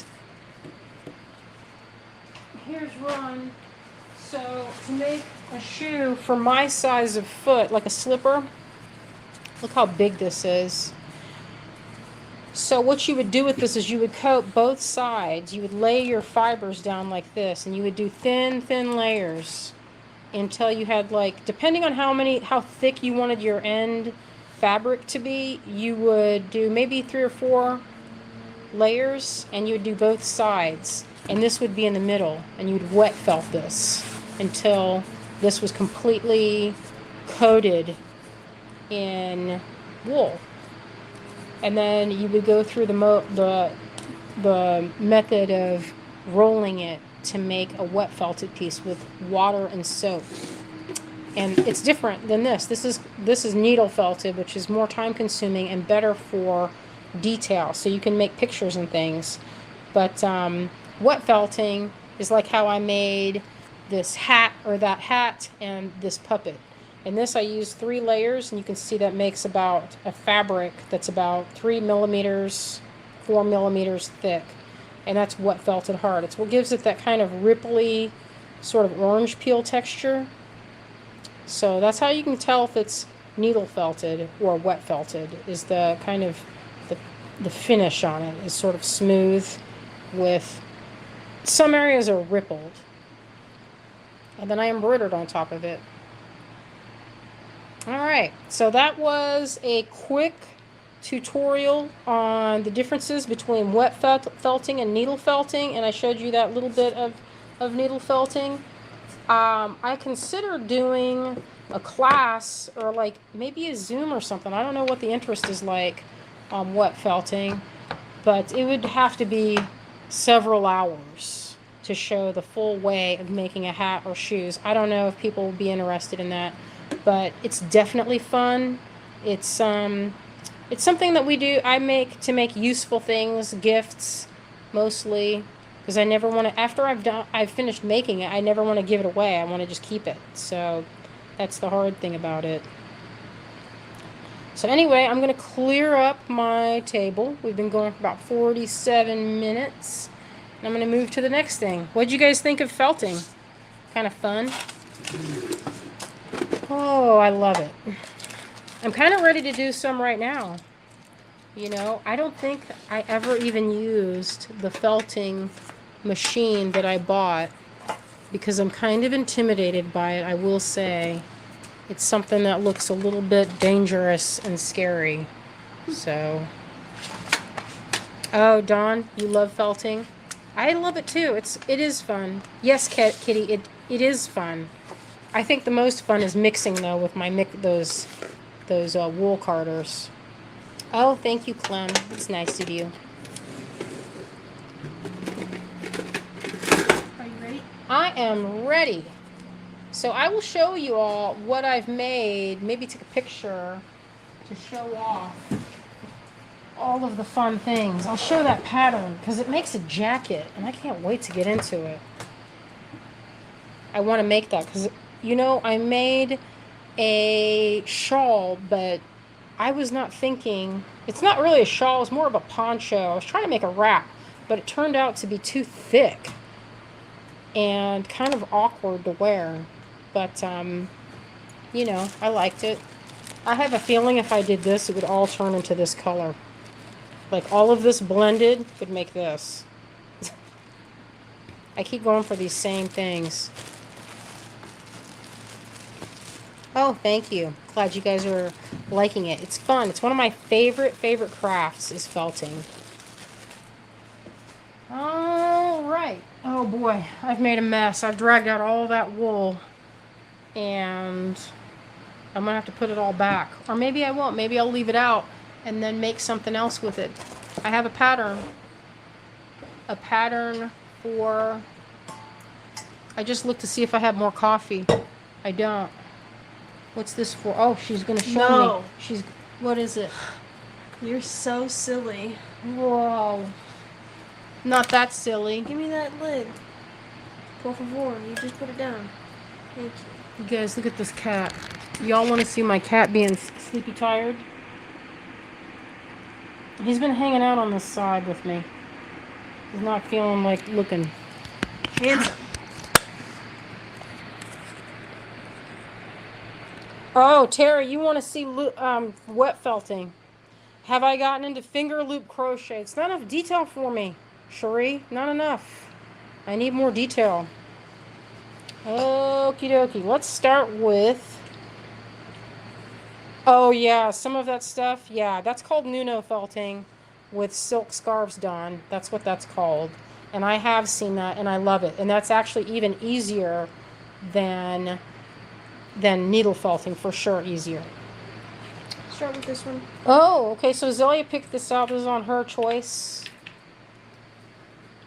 Speaker 1: here's one. So to make a shoe for my size of foot, like a slipper, look how big this is. So what you would do with this is you would coat both sides. You would lay your fibers down like this, and you would do thin, thin layers until you had, like, depending on how thick you wanted your end fabric to be, you would do maybe 3 or 4 layers, and you would do both sides, and this would be in the middle, and you'd wet felt this until this was completely coated in wool. And then you would go through the method of rolling it to make a wet felted piece with water and soap. And it's different than this. This is needle felted, which is more time consuming and better for detail, so you can make pictures and things. But wet felting is like how I made this hat, or that hat, and this puppet. In this I used 3 layers, and you can see that makes about a fabric that's about 3 millimeters, 4 millimeters thick. And that's wet felted hard. It's what gives it that kind of ripply, sort of orange peel texture. So that's how you can tell if it's needle felted or wet felted, is the kind of the finish on it is sort of smooth, with some areas are rippled. And then I embroidered on top of it. Alright, so that was a quick tutorial on the differences between wet felting and needle felting, and I showed you that little bit of needle felting. I consider doing a class, or like maybe a Zoom or something. I don't know what the interest is like on wet felting, but it would have to be several hours to show the full way of making a hat or shoes. I don't know if people will be interested in that, but it's definitely fun. It's something that we do. I make to make useful things, gifts, mostly, because I never want to. After I've finished making it, I never want to give it away. I want to just keep it. So that's the hard thing about it. So anyway, I'm going to clear up my table. We've been going for about 47 minutes. And I'm going to move to the next thing. What'd you guys think of felting? Kind of fun. Oh, I love it. I'm kind of ready to do some right now. You know, I don't think I ever even used the felting machine that I bought, because I'm kind of intimidated by it, I will say. It's something that looks a little bit dangerous and scary. So, oh, Dawn, you love felting? I love it too. It is fun. Yes, Kitty, it is fun. I think the most fun is mixing, though, with my those wool carders. Oh, thank you, Clem. It's nice of you.
Speaker 2: Are you ready?
Speaker 1: I am ready. So I will show you all what I've made. Maybe take a picture to show off all of the fun things. I'll show that pattern because it makes a jacket, and I can't wait to get into it. I want to make that because, you know, I made a shawl, but I was not thinking, it's not really a shawl, it's more of a poncho. I was trying to make a wrap, but it turned out to be too thick and kind of awkward to wear. But, you know, I liked it. I have a feeling if I did this, it would all turn into this color. Like, all of this blended would make this. I keep going for these same things. Oh, thank you. Glad you guys are liking it. It's fun. It's one of my favorite crafts is felting. All right. Oh, boy. I've made a mess. I've dragged out all that wool. And I'm going to have to put it all back. Or maybe I won't. Maybe I'll leave it out and then make something else with it. I have a pattern. A pattern for... I just looked to see if I have more coffee. I don't. What's this for? Oh, she's going to show me. What is it?
Speaker 2: You're so silly.
Speaker 1: Whoa. Not that silly.
Speaker 2: Give me that lid. Por favor, you just put it down. Thank you.
Speaker 1: You guys, look at this cat. Y'all want to see my cat being sleepy tired? He's been hanging out on this side with me. He's not feeling like looking.
Speaker 2: Handsome.
Speaker 1: Oh, Tara, you want to see wet felting. Have I gotten into finger loop crochet? It's not enough detail for me, Cherie. Not enough. I need more detail. Okie dokie. Let's start with... Oh, yeah. Some of that stuff. Yeah, that's called Nuno felting with silk scarves done. That's what that's called. And I have seen that, and I love it. And that's actually even easier than needle felting, for sure easier.
Speaker 2: Start with this one.
Speaker 1: Oh, okay. So Zelia picked this out. This is on her choice.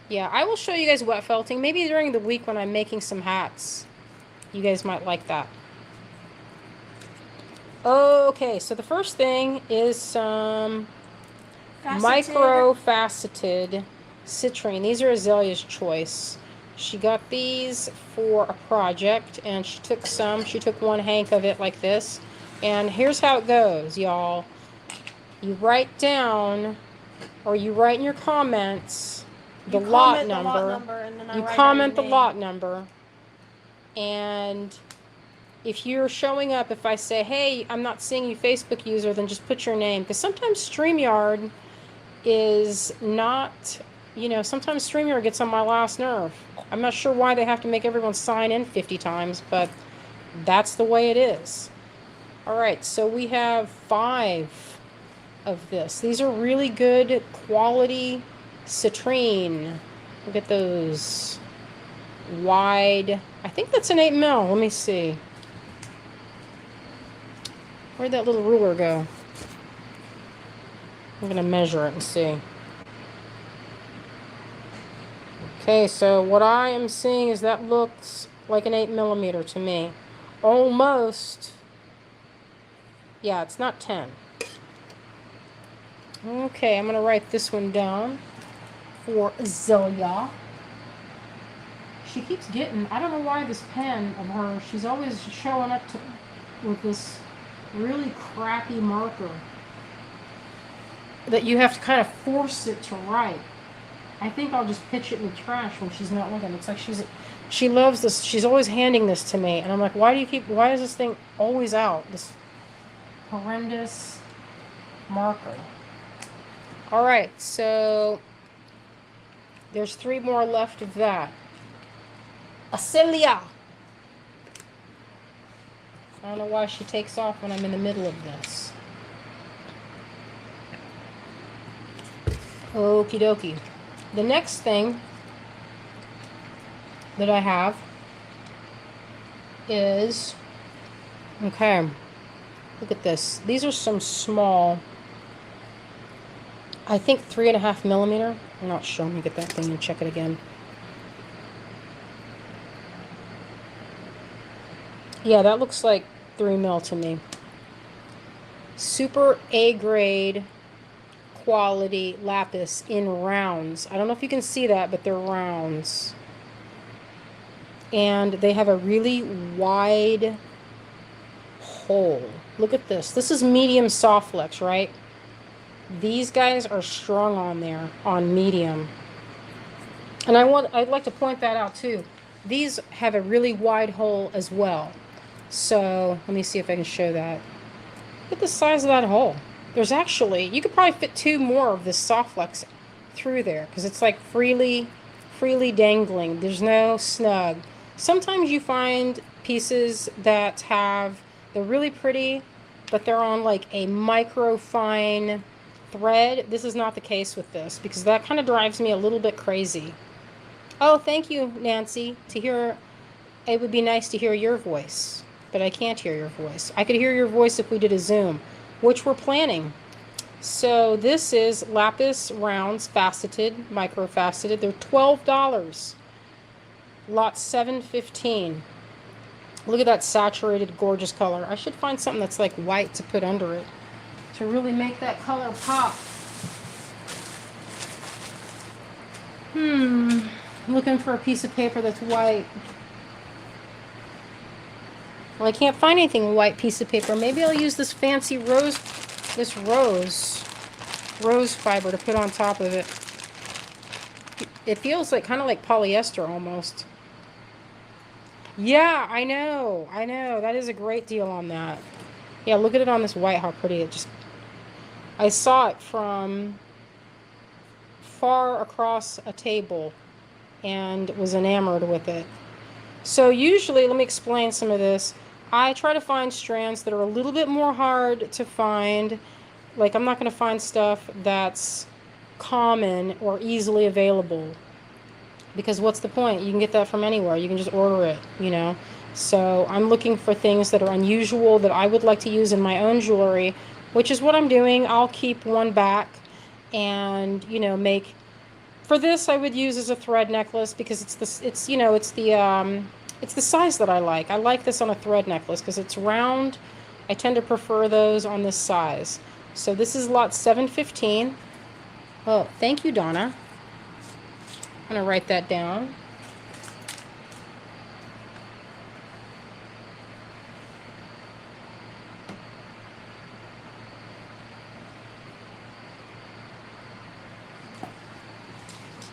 Speaker 1: Yeah, I will show you guys wet felting. Maybe during the week when I'm making some hats. You guys might like that. Okay, so the first thing is some micro-faceted citrine. These are Azalea's choice. She got these for a project, and she took some. She took one hank of it like this. And here's how it goes, y'all. You write down, or you write in your comments, the lot number. You comment the lot number. And if you're showing up, if I say, hey, I'm not seeing you Facebook user, then just put your name. Because sometimes StreamYard is not, sometimes StreamYard gets on my last nerve. I'm not sure why they have to make everyone sign in 50 times, but that's the way it is. All right, so we have 5 of this. These are really good quality citrine. Look at those wide. I think that's an 8 mil. Let me see. Where'd that little ruler go? I'm going to measure it and see. Okay, so what I am seeing is that looks like an 8 millimeter to me. Almost. Yeah, it's not 10. Okay, I'm going to write this one down for Zelia. She keeps getting, I don't know why this pen of hers, she's always showing up with this really crappy marker that you have to kind of force it to write. I think I'll just pitch it in the trash when she's not looking. It's like she loves this. She's always handing this to me, and I'm like, why is this thing always out? This horrendous marker. All right, so there's 3 more left of that. Acelia. I don't know why she takes off when I'm in the middle of this. Okie dokie. The next thing that I have is, okay, look at this. These are some small, I think 3.5 millimeter. I'm not sure. Let me get that thing and check it again. Yeah, that looks like 3 mil to me. Super A grade quality lapis in rounds. I don't know if you can see that, but they're rounds. And they have a really wide hole. Look at this. This is medium soft flex, right? These guys are strong on there, on medium. And I'd like to point that out too. These have a really wide hole as well. So let me see if I can show that. Look at the size of that hole. There's actually, you could probably fit 2 more of this soft flex through there because it's like freely dangling. There's no snug. Sometimes you find pieces that they're really pretty, but they're on like a micro fine thread. This is not the case with this because that kind of drives me a little bit crazy. Oh, thank you, Nancy. It would be nice to hear your voice, but I can't hear your voice. I could hear your voice if we did a Zoom, which we're planning. So this is lapis rounds, faceted, micro faceted. They're $12. Lot 715. Look at that saturated, gorgeous color. I should find something that's like white to put under it to really make that color pop. I'm looking for a piece of paper that's white. Well, I can't find anything white piece of paper. Maybe I'll use this fancy rose fiber to put on top of it. It feels like kind of like polyester almost. Yeah, I know. That is a great deal on that. Yeah, look at it on this white, how pretty it just... I saw it from far across a table and was enamored with it. So usually, let me explain some of this. I try to find strands that are a little bit more hard to find. Like, I'm not going to find stuff that's common or easily available. Because what's the point? You can get that from anywhere. You can just order it, you know. So I'm looking for things that are unusual that I would like to use in my own jewelry, which is what I'm doing. I'll keep one back and, you know, make. For this, I would use as a thread necklace because it's the size that I like. I like this on a thread necklace because it's round. I tend to prefer those on this size. So this is lot 715. Oh, thank you, Donna. I'm going to write that down.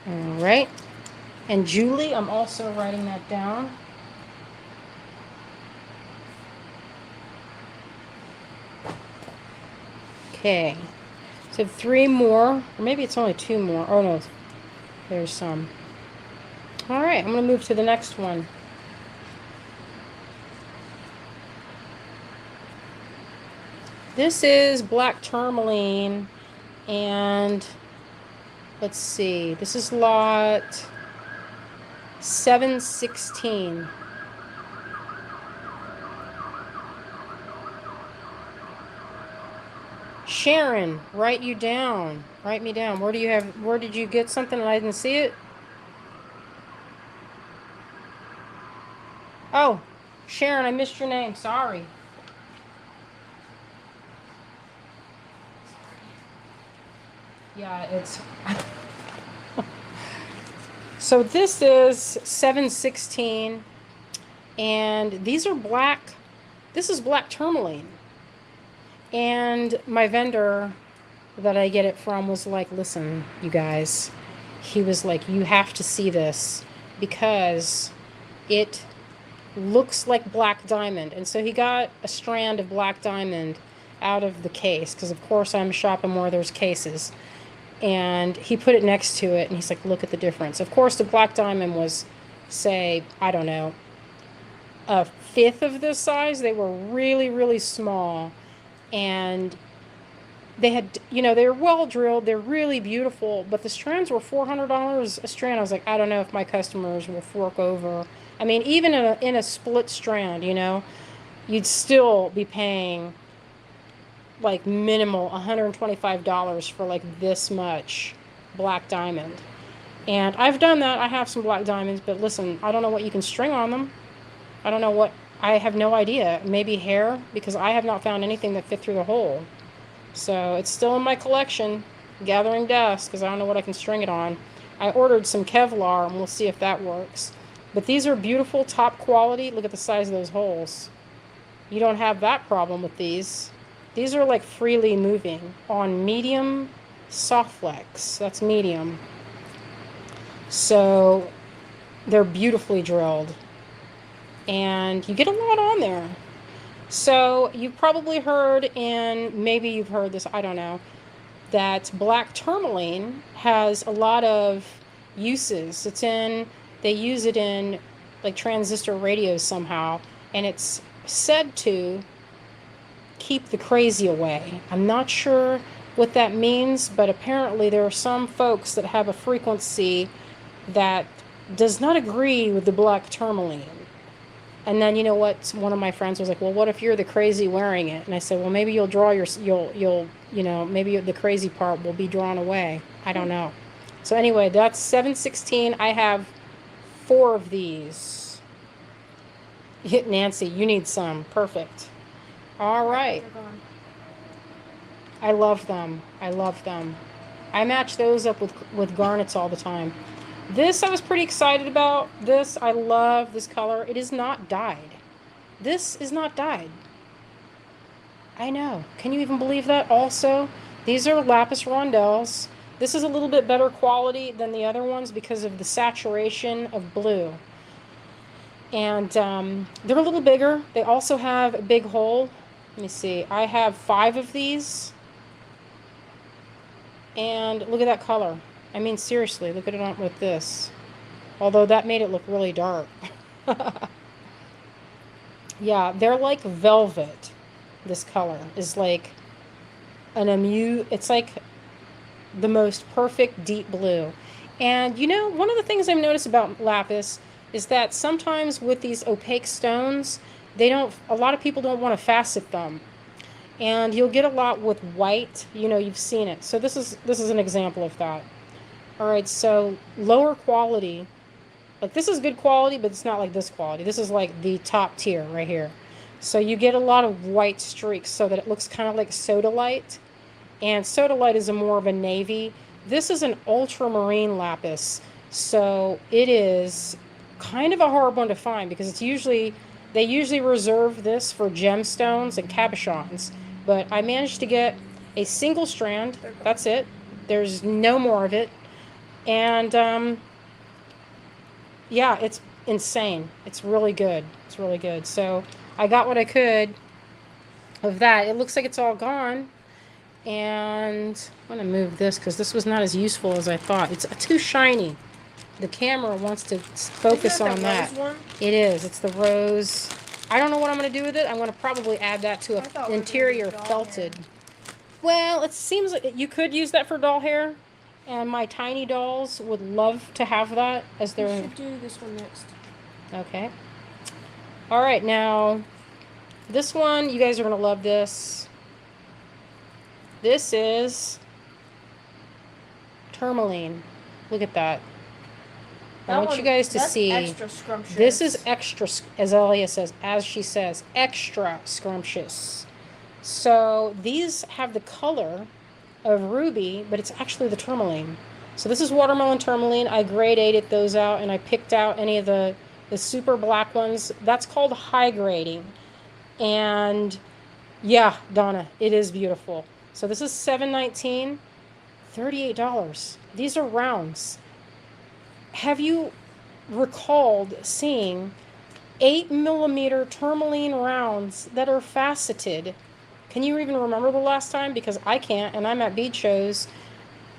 Speaker 1: All right. And Julie, I'm also writing that down. Okay. So 3 more, or maybe it's only 2 more. Oh no, there's some. All right, I'm going to move to the next one. This is black tourmaline, and let's see, this is lot 716. Sharon, write me down. Where did you get something and I didn't see it? Oh, Sharon, I missed your name. Sorry. Yeah, it's... So this is 716, and these are black. This is black tourmaline. And my vendor that I get it from was like, listen, you guys, he was like, you have to see this because it looks like black diamond. And so he got a strand of black diamond out of the case because, of course, I'm shopping where there's cases. And he put it next to it, and he's like, look at the difference. Of course, the black diamond was, say, I don't know, a fifth of this size. They were really, really small. And they had, you know, they're well drilled. They're really beautiful. But the strands were $400 a strand. I was like, I don't know if my customers will fork over. I mean, even in a split strand, you know, you'd still be paying like minimal $125 for like this much black diamond. And I've done that. I have some black diamonds, but listen, I don't know what you can string on them. I have no idea. Maybe hair, because I have not found anything that fit through the hole. So it's still in my collection, gathering dust, because I don't know what I can string it on. I ordered some Kevlar, and we'll see if that works. But these are beautiful, top quality. Look at the size of those holes. You don't have that problem with these. These are like freely moving on medium soft flex. That's medium. So they're beautifully drilled. And you get a lot on there. So you've probably heard, and maybe you've heard this, I don't know, that black tourmaline has a lot of uses. They use it in like transistor radios somehow, and it's said to keep the crazy away. I'm not sure what that means, but apparently there are some folks that have a frequency that does not agree with the black tourmaline. And then, you know what, one of my friends was like, well, what if you're the crazy wearing it? And I said, well, maybe you'll maybe the crazy part will be drawn away. I don't know. So anyway, that's 716. I have 4 of these. Nancy, you need some. Perfect. All right. I love them. I match those up with garnets all the time. This I was pretty excited about. This, I love this color. It is not dyed. This is not dyed. I know. Can you even believe that? Also, these are lapis rondelles. This is a little bit better quality than the other ones because of the saturation of blue. And they're a little bigger. They also have a big hole. Let me see. I have 5 of these. And look at that color. I mean, seriously, look at it on with this. Although that made it look really dark. Yeah, they're like velvet. This color is like it's like the most perfect deep blue. And you know, one of the things I've noticed about lapis is that sometimes with these opaque stones, a lot of people don't want to facet them. And you'll get a lot with white, you know, you've seen it. So this is an example of that. All right, so lower quality. Like this is good quality, but it's not like this quality. This is like the top tier right here. So you get a lot of white streaks so that it looks kind of like sodalite. And sodalite is more of a navy. This is an ultramarine lapis. So it is kind of a hard one to find because they usually reserve this for gemstones and cabochons. But I managed to get a single strand. That's it. There's no more of it. And yeah, it's insane. It's really good. It's really good. So I got what I could of that. It looks like it's all gone. And I'm going to move this because this was not as useful as I thought. It's too shiny. The camera wants to focus on that. One? It is. It's the rose. I don't know what I'm going to do with it. I'm going to probably add that to an interior felted. Hair. Well, it seems like you could use that for doll hair. And my tiny dolls would love to have that as their...
Speaker 2: We should do this one next.
Speaker 1: Okay. All right, now, this one, you guys are going to love this. This is tourmaline. Look at that. I want you guys to see.
Speaker 2: Extra scrumptious.
Speaker 1: This is extra, as Elia says, as she says, extra scrumptious. So these have the color of ruby, but it's actually the tourmaline. So this is watermelon tourmaline. I grade 8'd those out, and I picked out any of the super black ones. That's called high grading. And yeah, Donna, it is beautiful. So this is $7.19, $38. These are rounds. Have you recalled seeing 8mm tourmaline rounds that are faceted? Can you even remember the last time? Because I can't, and I'm at bead shows,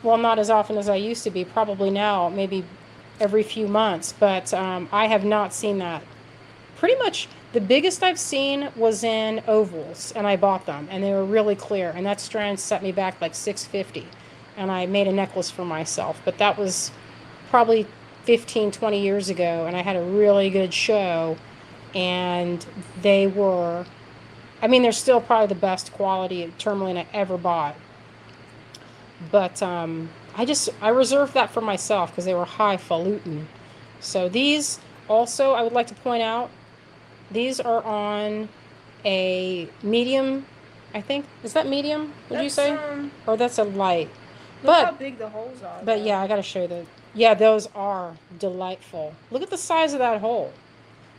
Speaker 1: well, not as often as I used to be, probably now, maybe every few months, but I have not seen that. Pretty much the biggest I've seen was in ovals, and I bought them, and they were really clear, and that strand set me back like $6.50, and I made a necklace for myself, but that was probably 15, 20 years ago, and I had a really good show, and they were... I mean, they're still probably the best quality of tourmaline I ever bought. But I reserved that for myself because they were highfalutin. So these also, I would like to point out, these are on a medium, I think. Is that medium, would you say? Or that's a light.
Speaker 2: Look how big the holes are.
Speaker 1: But yeah, I got to show you yeah, those are delightful. Look at the size of that hole.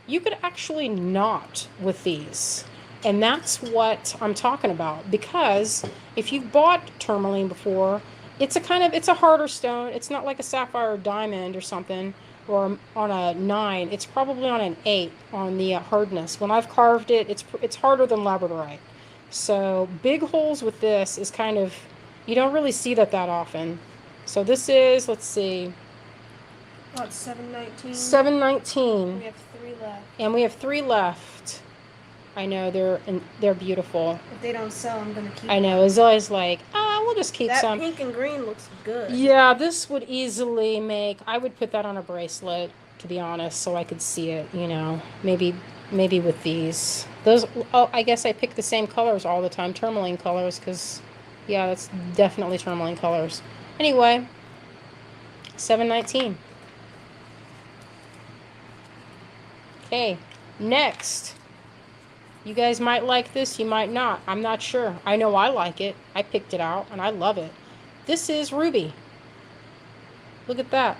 Speaker 1: You could actually knot with these. And that's what I'm talking about, because if you've bought tourmaline before, it's a harder stone. It's not like a sapphire or diamond or something, or on a 9. It's probably on an 8 on the hardness. When I've carved it, it's harder than labradorite. So big holes with this is kind of, you don't really see that often. So this is, let's see.
Speaker 2: Oh, it's $7.19.
Speaker 1: $7.19.
Speaker 2: We have 3 left.
Speaker 1: And we have 3 left. I know, they're beautiful.
Speaker 2: If they don't sell, I'm going to keep them.
Speaker 1: I know. Azalea's like, we'll just keep some.
Speaker 2: That pink and green looks good.
Speaker 1: Yeah, this would easily I would put that on a bracelet, to be honest, so I could see it, you know. Maybe with these. I guess I pick the same colors all the time, tourmaline colors, because, yeah, that's definitely tourmaline colors. Anyway, $7.19. Okay, next. You guys might like this, you might not. I'm not sure. I know I like it. I picked it out, and I love it. This is ruby. Look at that.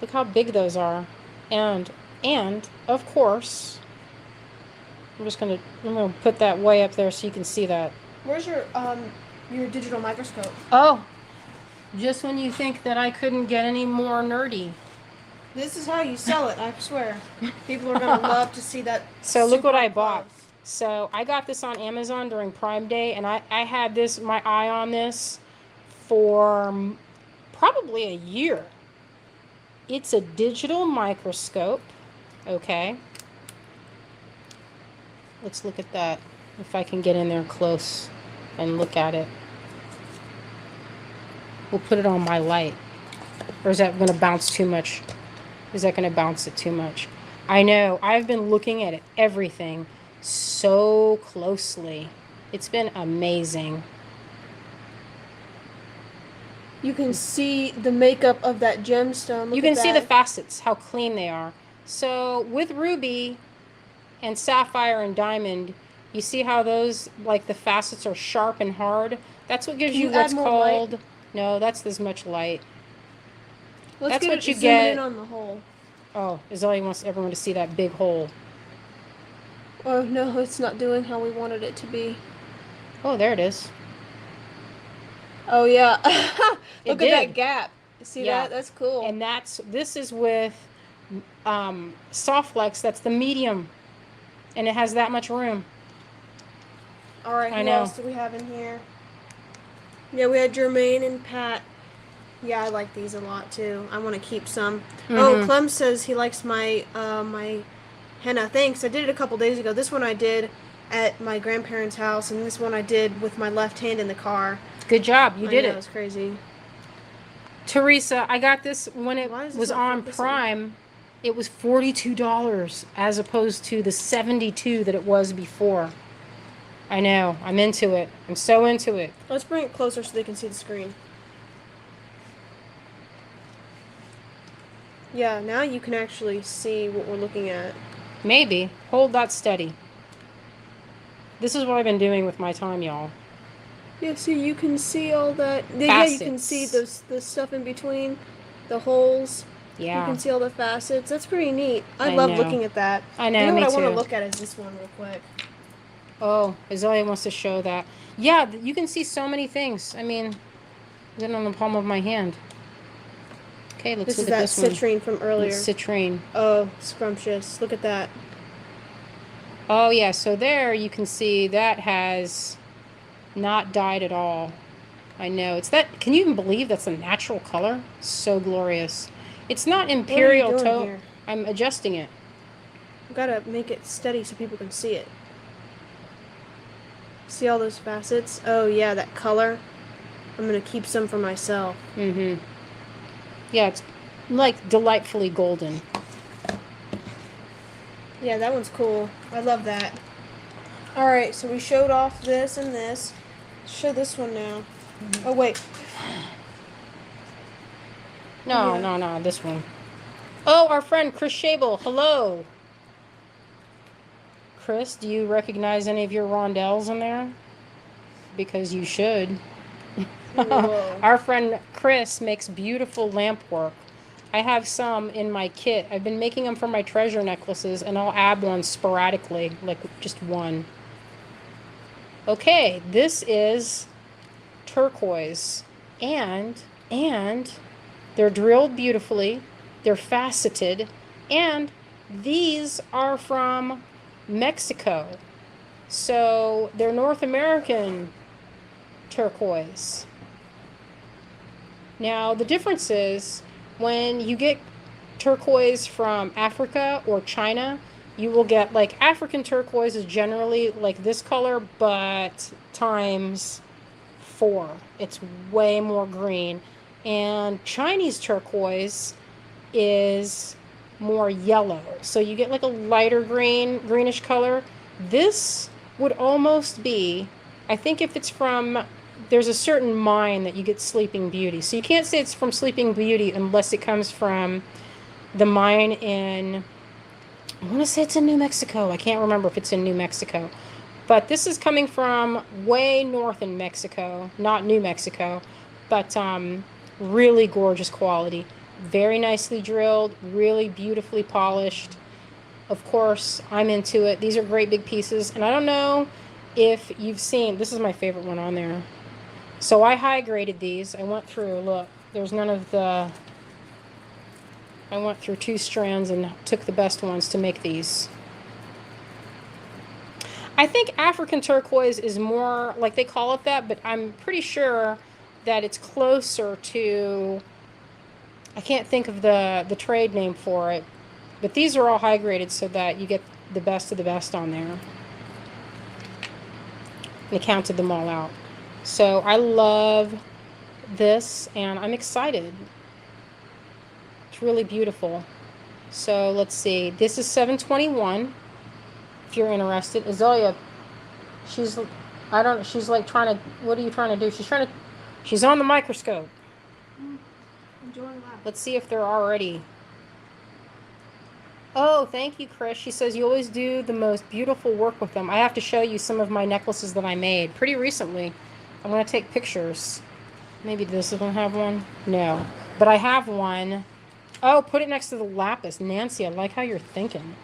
Speaker 1: Look how big those are. And of course, I'm gonna put that way up there so you can see that.
Speaker 2: Where's your digital microscope?
Speaker 1: Oh, just when you think that I couldn't get any more nerdy.
Speaker 2: This is how you sell it, I swear. People are gonna love to see that.
Speaker 1: So look what I bought. So I got this on Amazon during Prime Day, and I had my eye on this for probably a year. It's a digital microscope. Okay. Let's look at that. If I can get in there close and look at it. We'll put it on my light. Or is that going to bounce too much? Is that going to bounce it too much? I know. I've been looking at it, everything so closely. It's been amazing.
Speaker 2: You can see the makeup of that gemstone.
Speaker 1: You can see the facets, how clean they are. So with ruby and sapphire and diamond, you see how those, like the facets are sharp and hard? That's what gives you what's called... No, that's this much light.
Speaker 2: That's what you get. Zoom in on the hole.
Speaker 1: Oh, Azalea wants everyone to see that big hole.
Speaker 2: Oh, no, it's not doing how we wanted it to be.
Speaker 1: Oh, there it is.
Speaker 2: Oh, yeah. Look at that gap. See that? That's cool.
Speaker 1: And this is with Softflex. That's the medium. And it has that much room.
Speaker 2: All right, who else do we have in here? Yeah, we had Jermaine and Pat. Yeah, I like these a lot too. I want to keep some. Mm-hmm. Oh, Clem says he likes my my henna. Thanks. I did it a couple days ago. This one I did at my grandparents' house, and this one I did with my left hand in the car.
Speaker 1: Good job. You did it.
Speaker 2: It was crazy.
Speaker 1: Teresa, I got this when it was on Prime. It was $42 as opposed to the $72 that it was before. I know. I'm into it. I'm so into it.
Speaker 2: Let's bring it closer so they can see the screen. Yeah, now you can actually see what we're looking at.
Speaker 1: Maybe. Hold that steady. This is what I've been doing with my time, y'all.
Speaker 2: Yeah, so you can see all that. Yeah, you can see the stuff in between, the holes.
Speaker 1: Yeah.
Speaker 2: You can see all the facets. That's pretty neat. I love looking at that.
Speaker 1: I know,
Speaker 2: you know
Speaker 1: me
Speaker 2: what I
Speaker 1: too.
Speaker 2: want to look at is this one real quick.
Speaker 1: Oh, Azalea wants to show that. Yeah, you can see so many things. I mean, even on the palm of my hand. Okay, let's look at this one.
Speaker 2: This is that citrine from earlier.
Speaker 1: Citrine.
Speaker 2: Oh, scrumptious. Look at that.
Speaker 1: Oh, yeah. So there you can see that has not dyed at all. I know. It's that. Can you even believe that's a natural color? So glorious. It's not imperial tone. I'm adjusting it.
Speaker 2: I've got to make it steady so people can see it. See all those facets? Oh, yeah, that color. I'm going to keep some for myself.
Speaker 1: Mm-hmm. Yeah, it's like delightfully golden.
Speaker 2: Yeah, that one's cool. I love that. All right, so we showed off this and this. Let's show this one now. Mm-hmm. Oh, wait.
Speaker 1: No, this one. Oh, our friend Chris Shable. Hello. Chris, do you recognize any of your rondelles in there? Because you should. Our friend Chris makes beautiful lamp work. I have some in my kit. I've been making them for my treasure necklaces, and I'll add one sporadically, like just one. Okay, this is turquoise, and they're drilled beautifully. They're faceted, and these are from Mexico. So they're North American turquoise. Now, the difference is when you get turquoise from Africa or China, you will get, like, African turquoise is generally like this color, but times 4. It's way more green. And Chinese turquoise is more yellow. So you get like a lighter greenish color. This would almost be, I think if it's from, there's a certain mine that you get Sleeping Beauty. So you can't say it's from Sleeping Beauty unless it comes from the mine in, I want to say it's in New Mexico. I can't remember if it's in New Mexico. But this is coming from way north in Mexico, not New Mexico, but really gorgeous quality. Very nicely drilled, really beautifully polished. Of course, I'm into it. These are great big pieces. And I don't know if you've seen, this is my favorite one on there. So I high graded these. I went through, look, there's none of the, I went through 2 strands and took the best ones to make these. I think African turquoise is more, like they call it that, but I'm pretty sure that it's closer to, I can't think of the trade name for it, but these are all high graded so that you get the best of the best on there. And it counted them all out. So I love this and I'm excited. It's really beautiful. So let's see. This is 721. If you're interested. Azalea, she's like trying to, what are you trying to do? She's on the microscope.
Speaker 2: Enjoying that.
Speaker 1: Let's see if they're already. Oh, thank you, Chris. She says you always do the most beautiful work with them. I have to show you some of my necklaces that I made pretty recently. I'm going to take pictures. Maybe this one have one. No. But I have one. Oh, put it next to the lapis. Nancy, I like how you're thinking.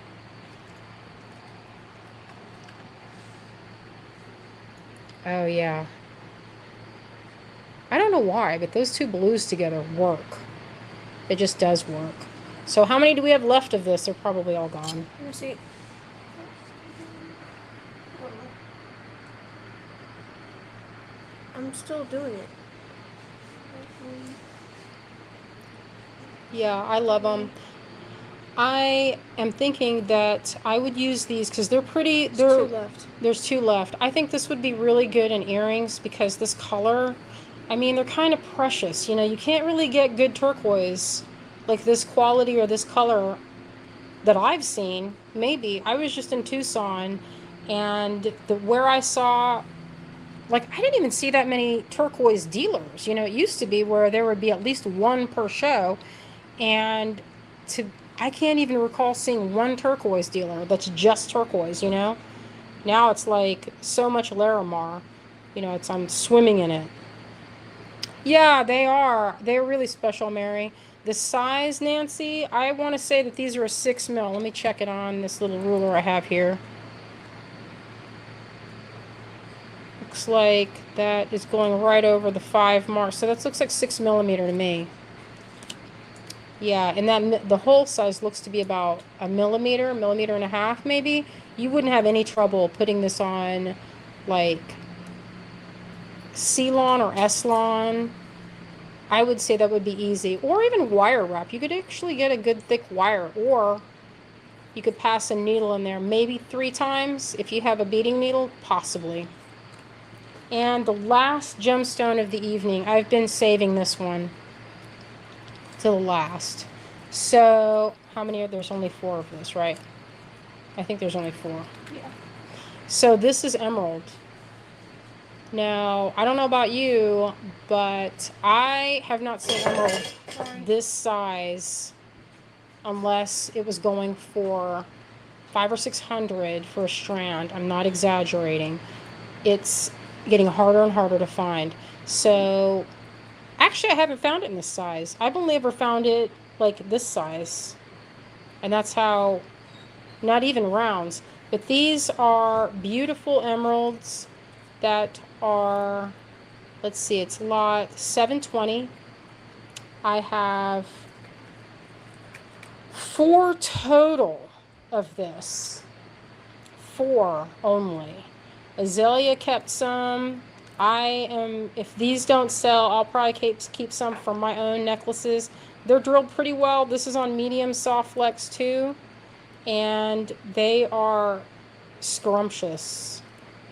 Speaker 1: Oh, yeah. I don't know why, but those two blues together work. It just does work. So how many do we have left of this? They're probably all gone.
Speaker 2: Let me see. I'm still doing it.
Speaker 1: Yeah, I love them. I am thinking that I would use these because they're pretty.
Speaker 2: There's 2 left.
Speaker 1: There's 2 left. I think this would be really good in earrings because this color, I mean, they're kind of precious. You know, you can't really get good turquoise like this quality or this color that I've seen. Maybe. I was just in Tucson and where I saw, like, I didn't even see that many turquoise dealers. You know, it used to be where there would be at least one per show. And I can't even recall seeing one turquoise dealer that's just turquoise, you know? Now it's like so much Larimar. You know, I'm swimming in it. Yeah, they are. They're really special, Mary. The size, Nancy, I want to say that these are a 6 mil. Let me check it on this little ruler I have here. Looks like that is going right over the 5 mark. So that looks like 6 millimeter to me. Yeah, and that the hole size looks to be about a millimeter and a half, maybe. You wouldn't have any trouble putting this on, like, C-lawn or S-lawn. I would say that would be easy. Or even wire wrap. You could actually get a good thick wire. Or you could pass a needle in there maybe 3 times. If you have a beading needle, possibly. And the last gemstone of the evening, I've been saving this one to the last. So how many are there's only 4 of this, right? I think there's only 4.
Speaker 2: Yeah.
Speaker 1: So this is emerald. Now I don't know about you, but I have not seen emerald this size unless it was going for $500 or $600 for a strand. I'm not exaggerating. It's getting harder and harder to find. So actually, I haven't found it in this size. I've only ever found it like this size. And that's how, not even rounds. But these are beautiful emeralds that are, let's see, it's lot 720. I have 4 total of this. 4 only. Azalea kept some. If these don't sell, I'll probably keep some for my own necklaces. They're drilled pretty well. This is on medium soft flex too. And they are scrumptious.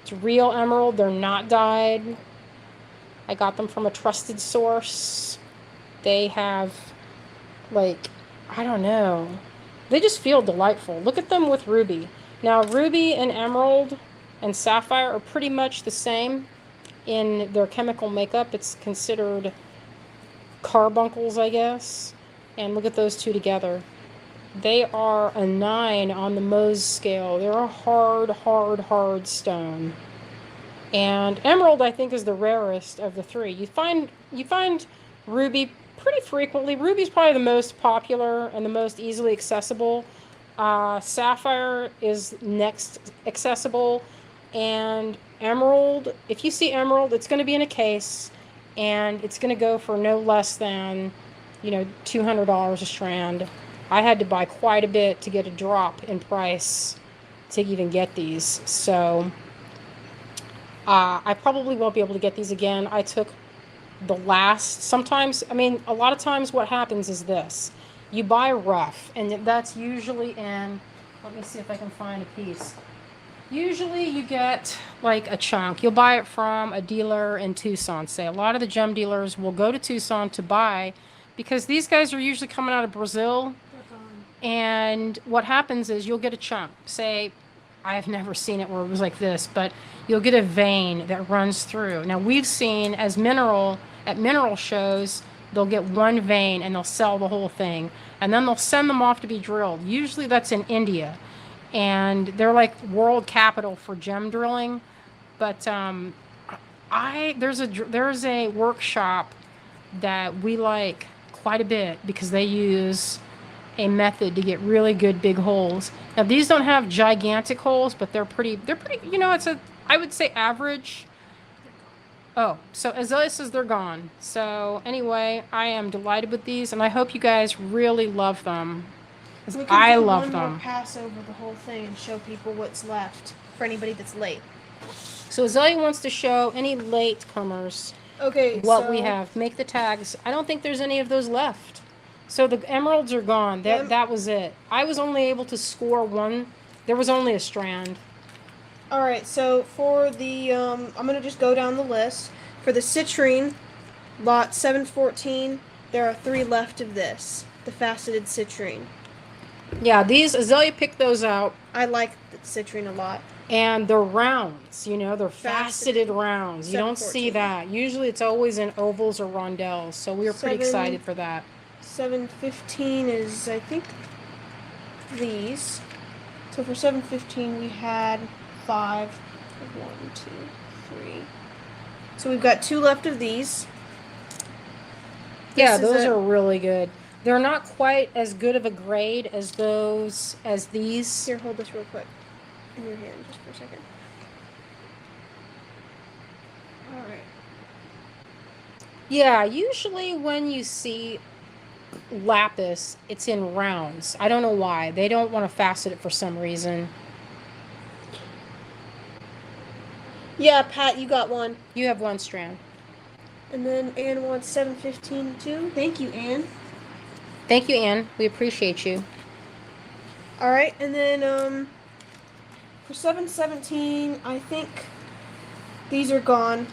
Speaker 1: It's real emerald. They're not dyed. I got them from a trusted source. They have, like, I don't know. They just feel delightful. Look at them with ruby. Now, ruby and emerald and sapphire are pretty much the same in their chemical makeup. It's considered carbuncles, I guess. And look at those two together. They are a 9 on the Mohs scale. They're a hard stone. And emerald, I think, is the rarest of the 3. You find ruby pretty frequently. Ruby's probably the most popular and the most easily accessible. Sapphire is next accessible. And emerald, if you see emerald, it's going to be in a case. And it's going to go for no less than, $200 a strand. I had to buy quite a bit to get a drop in price to even get these. So I probably won't be able to get these again. I took the last, sometimes, I mean, a lot of times what happens is this. You buy rough, and that's usually in, let me see if I can find a piece. Usually you get like a chunk. You'll buy it from a dealer in Tucson. Say a lot of the gem dealers will go to Tucson to buy because these guys are usually coming out of Brazil. And what happens is you'll get a chunk. Say, I've never seen it where it was like this, but you'll get a vein that runs through. Now we've seen as mineral shows, they'll get one vein and they'll sell the whole thing. And then they'll send them off to be drilled. Usually that's in India. And they're like world capital for gem drilling. But there's a workshop that we like quite a bit because they use a method to get really good big holes. Now these don't have gigantic holes, but they're pretty, I would say average. Oh, so Azalea says they're gone. So anyway, I am delighted with these and I hope you guys really love them. I love them.
Speaker 2: More pass over the whole thing and show people what's left for anybody that's late.
Speaker 1: So Azalea wants to show any late comers what we have. Make the tags. I don't think there's any of those left. So the emeralds are gone. That was it. I was only able to score one. There was only a strand.
Speaker 2: All right. So for the I'm gonna just go down the list. For the citrine, lot 714, there are 3 left of this. The faceted citrine.
Speaker 1: Yeah, these Azalea picked those out.
Speaker 2: I like the citrine a lot.
Speaker 1: And they're rounds, they're faceted rounds. You don't see that. Usually it's always in ovals or rondelles. So we were pretty excited for that.
Speaker 2: 715 is, I think, these. So for 715 we had 5. 1, 2, 3. So we've got 2 left of these.
Speaker 1: Yeah, those are really good. They're not quite as good of a grade as these.
Speaker 2: Here, hold this real quick in your hand just for a second. All right.
Speaker 1: Yeah, usually when you see lapis, it's in rounds. I don't know why. They don't want to facet it for some reason.
Speaker 2: Yeah, Pat, you got one.
Speaker 1: You have one strand.
Speaker 2: And then Anne wants 715 too. Thank you, Anne.
Speaker 1: Thank you, Anne. We appreciate you.
Speaker 2: All right, and then for 717, I think these are gone.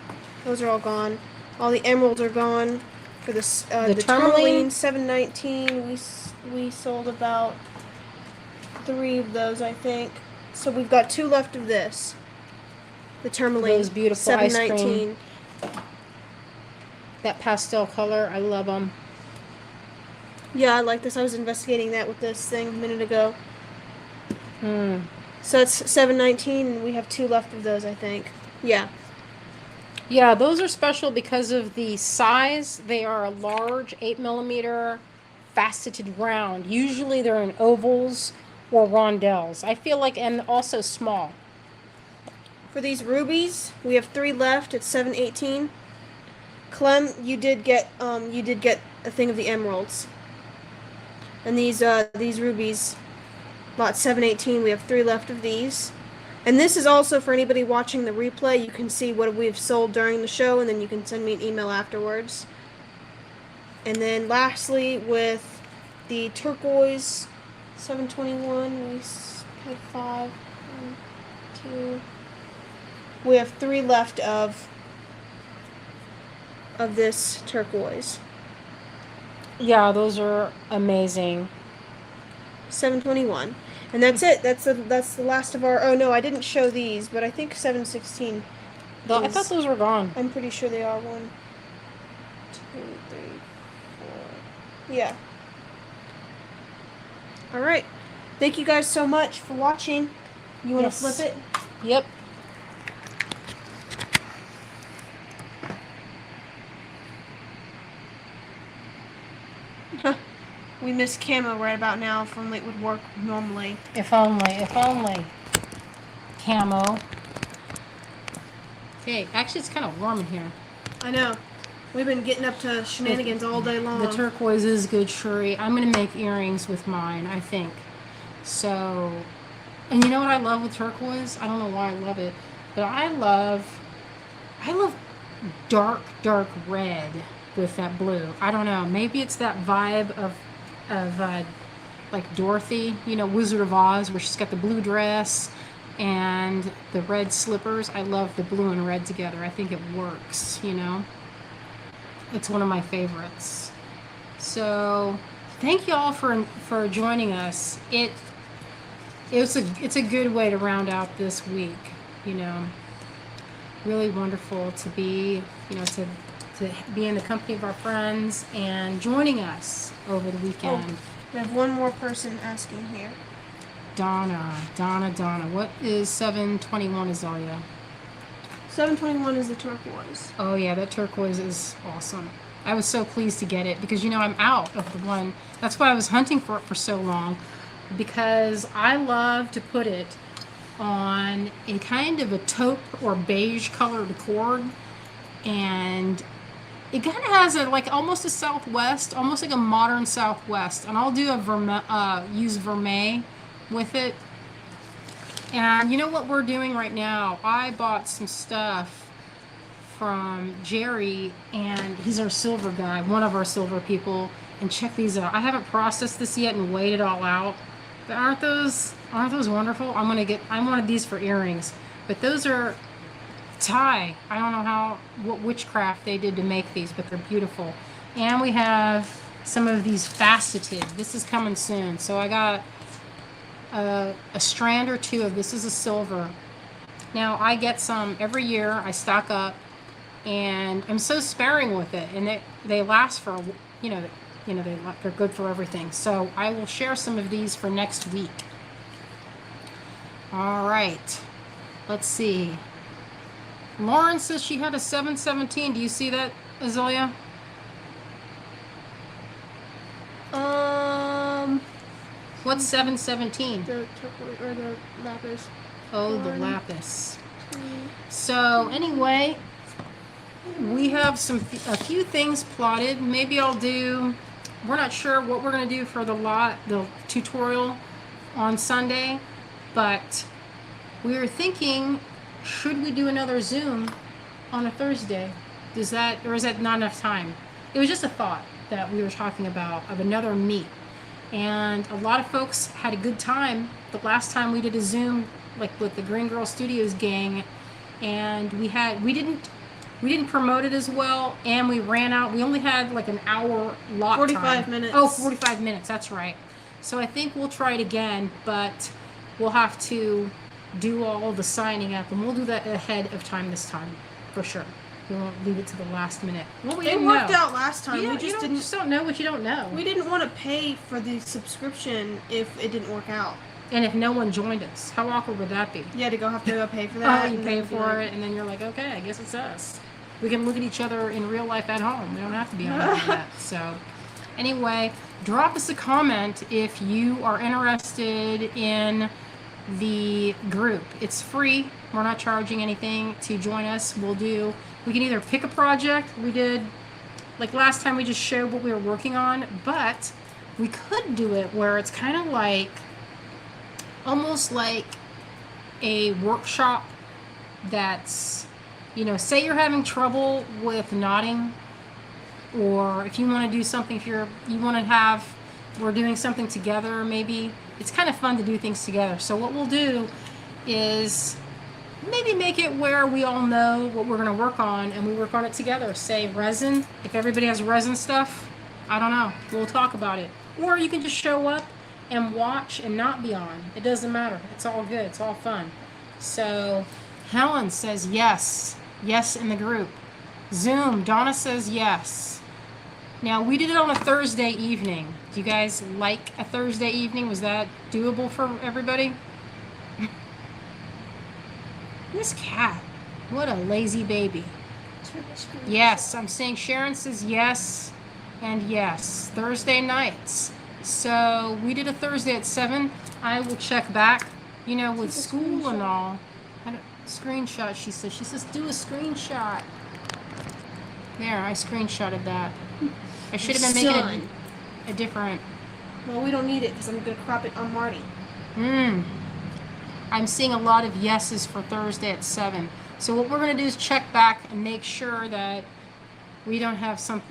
Speaker 2: Those are all gone. All the emeralds are gone. For this, the tourmaline 719, we sold about 3 of those, I think. So we've got 2 left of this. The tourmaline.
Speaker 1: Those beautiful 719. Ice cream. That pastel color, I love them.
Speaker 2: Yeah, I like this. I was investigating that with this thing a minute ago. So that's 719, and we have 2 left of those, I think. Yeah.
Speaker 1: Yeah, those are special because of the size. They are a large 8mm faceted round. Usually they're in ovals or rondelles. I feel like, and also small.
Speaker 2: For these rubies, we have 3 left at 718. Clem, you did get a thing of the emeralds. And these rubies, lot 718, we have 3 left of these. And this is also for anybody watching the replay. You can see what we've sold during the show, and then you can send me an email afterwards. And then lastly, with the turquoise 721, we had 5, 1, 2. We have 3 left of this turquoise.
Speaker 1: Yeah, those are amazing.
Speaker 2: 721. And that's it. That's the last of our... Oh, no, I didn't show these, but I think 716.
Speaker 1: I thought those were gone.
Speaker 2: I'm pretty sure they are. 1, 2, 3, 4. Yeah. All right. Thank you guys so much for watching. You want to flip it?
Speaker 1: Yep.
Speaker 2: We miss camo right about now. If only it would work normally.
Speaker 1: If only. Camo. Okay, actually it's kind of warm in here.
Speaker 2: I know. We've been getting up to shenanigans all day long.
Speaker 1: The turquoise is good, Shuri. I'm going to make earrings with mine, I think. So, and you know what I love with turquoise? I don't know why I love it, but I love dark red with that blue. I don't know. Maybe it's that vibe of like Dorothy, you know, Wizard of Oz, where she's got the blue dress and the red slippers. I love the blue and red together. I think it works, you know. It's one of my favorites. So thank you all for joining us. It's a good way to round out this week, you know. Really wonderful to be, you know, to be in the company of our friends and joining us over the weekend.
Speaker 2: Oh, we have one more person asking here.
Speaker 1: Donna. What is 721, Azalea?
Speaker 2: 721 is the turquoise.
Speaker 1: Oh yeah, that turquoise is awesome. I was so pleased to get it because, you know, I'm out of the one. That's why I was hunting for it for so long, because I love to put it on a kind of a taupe or beige colored cord, and it kind of has a like almost a southwest, almost like a modern southwest, and I'll do a use vermeil with it. And you know what we're doing right now? I bought some stuff from Jerry, and he's our silver guy, one of our silver people. And check these out. I haven't processed this yet and weighed it all out, but aren't those wonderful? I wanted these for earrings, but those are Thai. I don't know what witchcraft they did to make these, but they're beautiful. And we have some of these faceted. This is coming soon, so I got a strand or two of this. Is a silver. Now I get some every year. I stock up, and I'm so sparing with it, and they last for, you know, they're good for everything. So I will share some of these for next week. All right, let's see. Lauren says she had a 717. Do you see that, Azalea? What's 717?
Speaker 2: The turquoise or the lapis.
Speaker 1: Oh, the lapis. So anyway, we have a few things plotted. Maybe I'll do. We're not sure what we're going to do for the tutorial on Sunday, but we were thinking, should we do another Zoom on a Thursday? Or is that not enough time? It was just a thought that we were talking about of another meet. And a lot of folks had a good time the last time we did a Zoom, like with the Greengirlstudios gang, and we didn't promote it as well, and we ran out. We only had like an hour lot
Speaker 2: 45
Speaker 1: time.
Speaker 2: minutes.
Speaker 1: Oh, 45 minutes, that's right. So I think we'll try it again, but we'll have to do all the signing up, and we'll do that ahead of time this time, for sure. We won't leave it to the last minute. Well,
Speaker 2: it worked out last time. We just
Speaker 1: don't know what you don't know.
Speaker 2: We didn't want to pay for the subscription if it didn't work out.
Speaker 1: And if no one joined us, how awkward would that be?
Speaker 2: Yeah, to have to go pay for that.
Speaker 1: You pay for it, and then you're like, okay, I guess it's us. We can look at each other in real life at home. We don't have to be on the internet. So, anyway, drop us a comment if you are interested in the group. It's free. We're not charging anything to join us. We can either pick a project. We did, like last time we just showed what we were working on, but we could do it where it's kind of like, almost like a workshop that's, you know, say you're having trouble with knotting, or if you want to do something, we're doing something together, maybe. It's kind of fun to do things together. So what we'll do is maybe make it where we all know what we're going to work on, and we work on it together. Say resin. If everybody has resin stuff, I don't know. We'll talk about it. Or you can just show up and watch and not be on. It doesn't matter. It's all good. It's all fun. So Helen says yes. Yes in the group. Zoom. Donna says yes. Now, we did it on a Thursday evening. Do you guys like a Thursday evening? Was that doable for everybody? This cat. What a lazy baby. Yes, I'm saying Sharon says yes and yes. Thursday nights. So we did a Thursday at 7. I will check back, you know, with school and all. Screenshot, she says. She says, do a screenshot. There, I screenshotted that. I should have been making a different.
Speaker 2: Well, we don't need it because I'm going to crop it on Marty.
Speaker 1: I'm seeing a lot of yeses for Thursday at 7. So what we're going to do is check back and make sure that we don't have some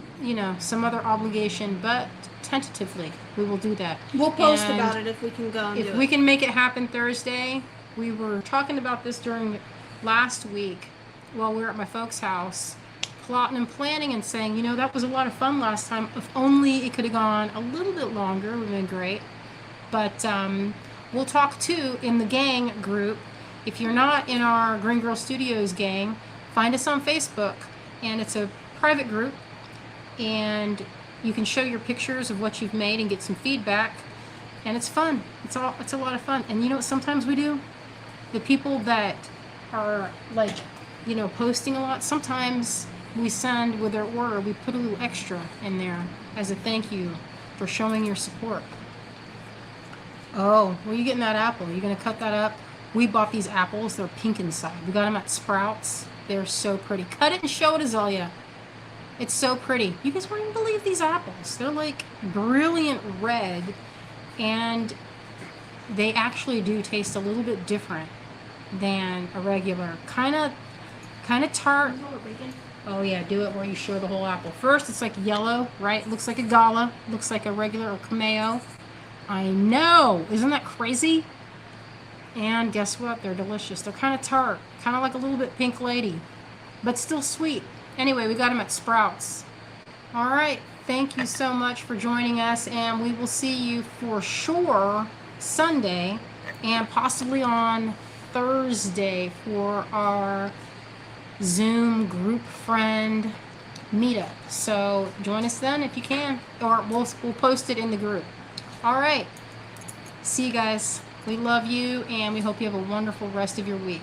Speaker 1: other obligation, but tentatively we will do that.
Speaker 2: We'll post about it if we can go and
Speaker 1: if we can make it happen Thursday. We were talking about this during last week while we were at my folks' house, plotting and planning and saying, that was a lot of fun last time. If only it could have gone a little bit longer, it would have been great. But we'll talk too in the gang group. If you're not in our Greengirlstudios gang, find us on Facebook, and it's a private group, and you can show your pictures of what you've made and get some feedback, and it's fun. It's a lot of fun. And you know what sometimes we do? The people that are like, posting a lot, sometimes we send with their order, we put a little extra in there as a thank you for showing your support. Oh, where are you getting that apple? Are you going to cut that up? We bought these apples. They're pink inside. We got them at Sprouts. They're so pretty. Cut it and show it, Azalea. It's so pretty. You guys won't even believe these apples. They're like brilliant red, and they actually do taste a little bit different than a regular. Kind of tart. Oh yeah, do it where you show the whole apple. First, it's like yellow, right? Looks like a gala. Looks like a regular or cameo. I know. Isn't that crazy? And guess what? They're delicious. They're kind of tart. Kind of like a little bit Pink Lady, but still sweet. Anyway, we got them at Sprouts. All right. Thank you so much for joining us, and we will see you for sure Sunday and possibly on Thursday for our Zoom group friend meetup. So join us then if you can, or we'll post it in the group. All right. See you guys. We love you, and we hope you have a wonderful rest of your week.